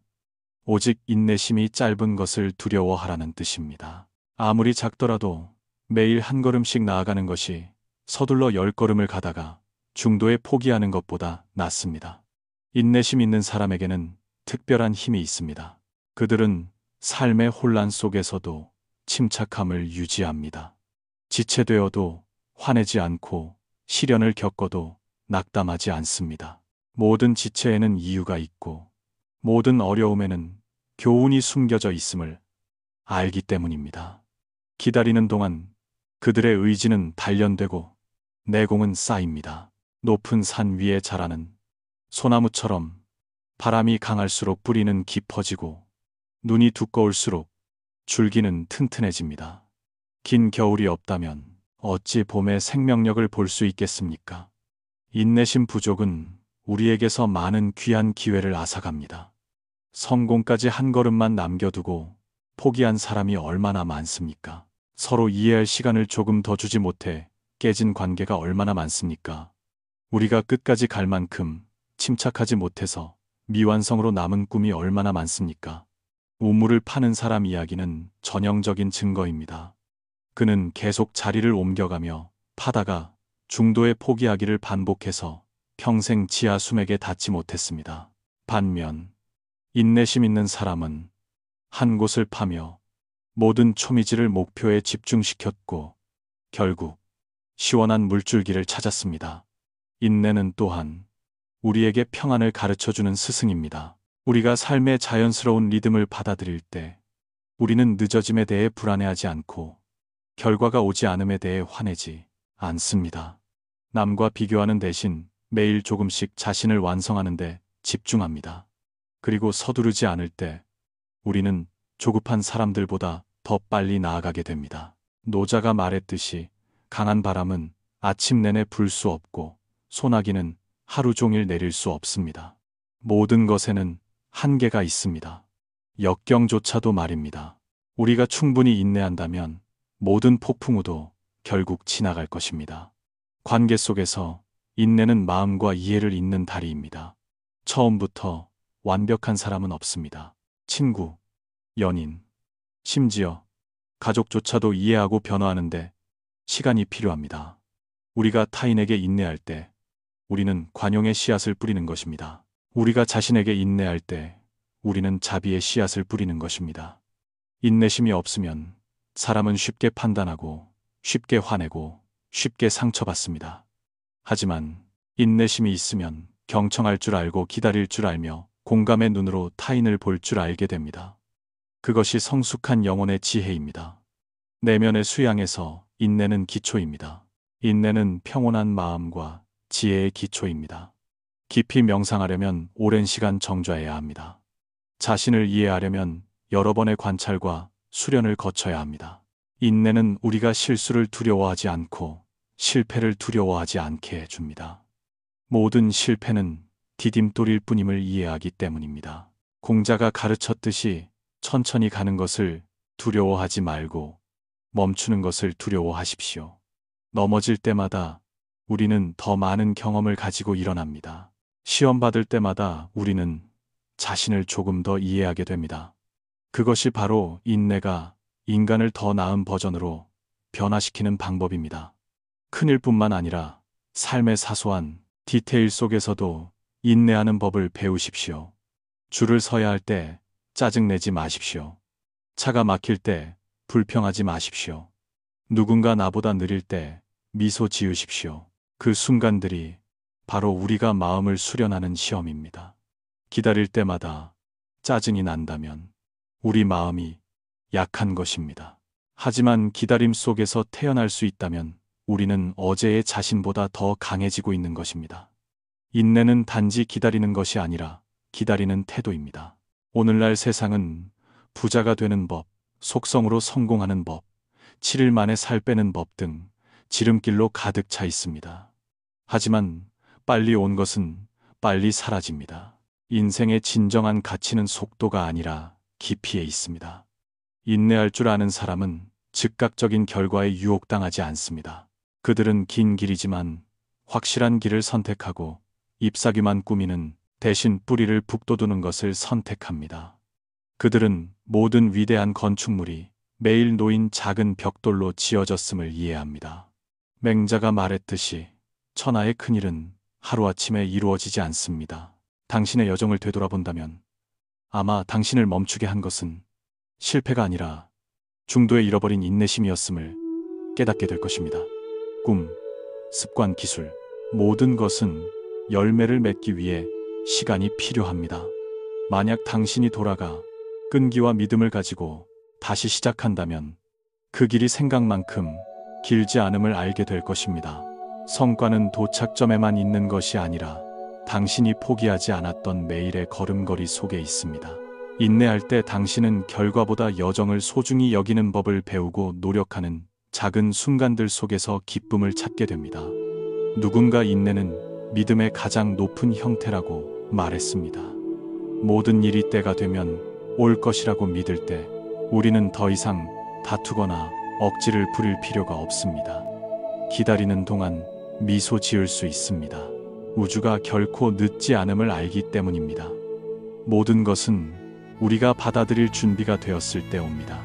오직 인내심이 짧은 것을 두려워하라는 뜻입니다. 아무리 작더라도 매일 한 걸음씩 나아가는 것이 서둘러 10걸음을 가다가 중도에 포기하는 것보다 낫습니다. 인내심 있는 사람에게는 특별한 힘이 있습니다. 그들은 삶의 혼란 속에서도 침착함을 유지합니다. 지체되어도 화내지 않고 시련을 겪어도 낙담하지 않습니다. 모든 지체에는 이유가 있고 모든 어려움에는 교훈이 숨겨져 있음을 알기 때문입니다. 기다리는 동안 그들의 의지는 단련되고 내공은 쌓입니다. 높은 산 위에 자라는 소나무처럼 바람이 강할수록 뿌리는 깊어지고 눈이 두꺼울수록 줄기는 튼튼해집니다. 긴 겨울이 없다면 어찌 봄의 생명력을 볼 수 있겠습니까? 인내심 부족은 우리에게서 많은 귀한 기회를 앗아갑니다. 성공까지 한 걸음만 남겨두고 포기한 사람이 얼마나 많습니까? 서로 이해할 시간을 조금 더 주지 못해 깨진 관계가 얼마나 많습니까? 우리가 끝까지 갈 만큼 침착하지 못해서 미완성으로 남은 꿈이 얼마나 많습니까? 우물을 파는 사람 이야기는 전형적인 증거입니다. 그는 계속 자리를 옮겨가며 파다가 중도에 포기하기를 반복해서 평생 지하 수맥에 닿지 못했습니다. 반면 인내심 있는 사람은 한 곳을 파며 모든 초미지를 목표에 집중시켰고 결국 시원한 물줄기를 찾았습니다. 인내는 또한 우리에게 평안을 가르쳐주는 스승입니다. 우리가 삶의 자연스러운 리듬을 받아들일 때 우리는 늦어짐에 대해 불안해하지 않고 결과가 오지 않음에 대해 화내지 않습니다. 남과 비교하는 대신 매일 조금씩 자신을 완성하는 데 집중합니다. 그리고 서두르지 않을 때 우리는 조급한 사람들보다 더 빨리 나아가게 됩니다. 노자가 말했듯이 강한 바람은 아침 내내 불 수 없고 소나기는 하루 종일 내릴 수 없습니다. 모든 것에는 한계가 있습니다. 역경조차도 말입니다. 우리가 충분히 인내한다면 모든 폭풍우도 결국 지나갈 것입니다. 관계 속에서 인내는 마음과 이해를 잇는 다리입니다. 처음부터 완벽한 사람은 없습니다. 친구, 연인, 심지어 가족조차도 이해하고 변화하는데 시간이 필요합니다. 우리가 타인에게 인내할 때 우리는 관용의 씨앗을 뿌리는 것입니다. 우리가 자신에게 인내할 때 우리는 자비의 씨앗을 뿌리는 것입니다. 인내심이 없으면 사람은 쉽게 판단하고 쉽게 화내고 쉽게 상처받습니다. 하지만 인내심이 있으면 경청할 줄 알고 기다릴 줄 알며 공감의 눈으로 타인을 볼 줄 알게 됩니다. 그것이 성숙한 영혼의 지혜입니다. 내면의 수양에서 인내는 기초입니다. 인내는 평온한 마음과 지혜의 기초입니다. 깊이 명상하려면 오랜 시간 정좌해야 합니다. 자신을 이해하려면 여러 번의 관찰과 수련을 거쳐야 합니다. 인내는 우리가 실수를 두려워하지 않고 실패를 두려워하지 않게 해줍니다. 모든 실패는 디딤돌일 뿐임을 이해하기 때문입니다. 공자가 가르쳤듯이 천천히 가는 것을 두려워하지 말고 멈추는 것을 두려워하십시오. 넘어질 때마다 우리는 더 많은 경험을 가지고 일어납니다. 시험 받을 때마다 우리는 자신을 조금 더 이해하게 됩니다. 그것이 바로 인내가 인간을 더 나은 버전으로 변화시키는 방법입니다. 큰일뿐만 아니라 삶의 사소한 디테일 속에서도 인내하는 법을 배우십시오. 줄을 서야 할 때 짜증내지 마십시오. 차가 막힐 때 불평하지 마십시오. 누군가 나보다 느릴 때 미소 지으십시오. 그 순간들이 바로 우리가 마음을 수련하는 시험입니다. 기다릴 때마다 짜증이 난다면 우리 마음이 약한 것입니다. 하지만 기다림 속에서 태어날 수 있다면 우리는 어제의 자신보다 더 강해지고 있는 것입니다. 인내는 단지 기다리는 것이 아니라 기다리는 태도입니다. 오늘날 세상은 부자가 되는 법, 속성으로 성공하는 법, 7일 만에 살 빼는 법 등 지름길로 가득 차 있습니다. 하지만 빨리 온 것은 빨리 사라집니다. 인생의 진정한 가치는 속도가 아니라 깊이에 있습니다. 인내할 줄 아는 사람은 즉각적인 결과에 유혹당하지 않습니다. 그들은 긴 길이지만 확실한 길을 선택하고 잎사귀만 꾸미는 대신 뿌리를 북돋우는 것을 선택합니다. 그들은 모든 위대한 건축물이 매일 놓인 작은 벽돌로 지어졌음을 이해합니다. 맹자가 말했듯이 천하의 큰일은 하루아침에 이루어지지 않습니다. 당신의 여정을 되돌아본다면 아마 당신을 멈추게 한 것은 실패가 아니라 중도에 잃어버린 인내심이었음을 깨닫게 될 것입니다. 꿈, 습관, 기술, 모든 것은 열매를 맺기 위해 시간이 필요합니다. 만약 당신이 돌아가 끈기와 믿음을 가지고 다시 시작한다면 그 길이 생각만큼 길지 않음을 알게 될 것입니다. 성과는 도착점에만 있는 것이 아니라 당신이 포기하지 않았던 매일의 걸음걸이 속에 있습니다. 인내할 때 당신은 결과보다 여정을 소중히 여기는 법을 배우고 노력하는 작은 순간들 속에서 기쁨을 찾게 됩니다. 누군가 인내는 믿음의 가장 높은 형태라고 말했습니다. 모든 일이 때가 되면 올 것이라고 믿을 때 우리는 더 이상 다투거나 억지를 부릴 필요가 없습니다. 기다리는 동안 미소 지을 수 있습니다. 우주가 결코 늦지 않음을 알기 때문입니다. 모든 것은 우리가 받아들일 준비가 되었을 때 옵니다.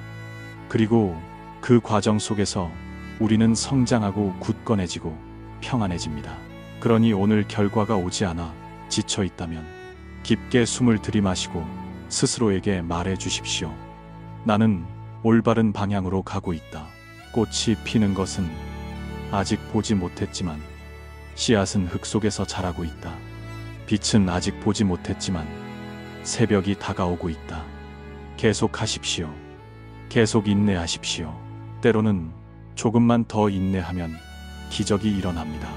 그리고 그 과정 속에서 우리는 성장하고 굳건해지고 평안해집니다. 그러니 오늘 결과가 오지 않아 지쳐 있다면 깊게 숨을 들이마시고 스스로에게 말해 주십시오. 나는 올바른 방향으로 가고 있다. 꽃이 피는 것은 아직 보지 못했지만 씨앗은 흙 속에서 자라고 있다. 빛은 아직 보지 못했지만 새벽이 다가오고 있다. 계속하십시오. 계속 인내하십시오. 때로는 조금만 더 인내하면 기적이 일어납니다.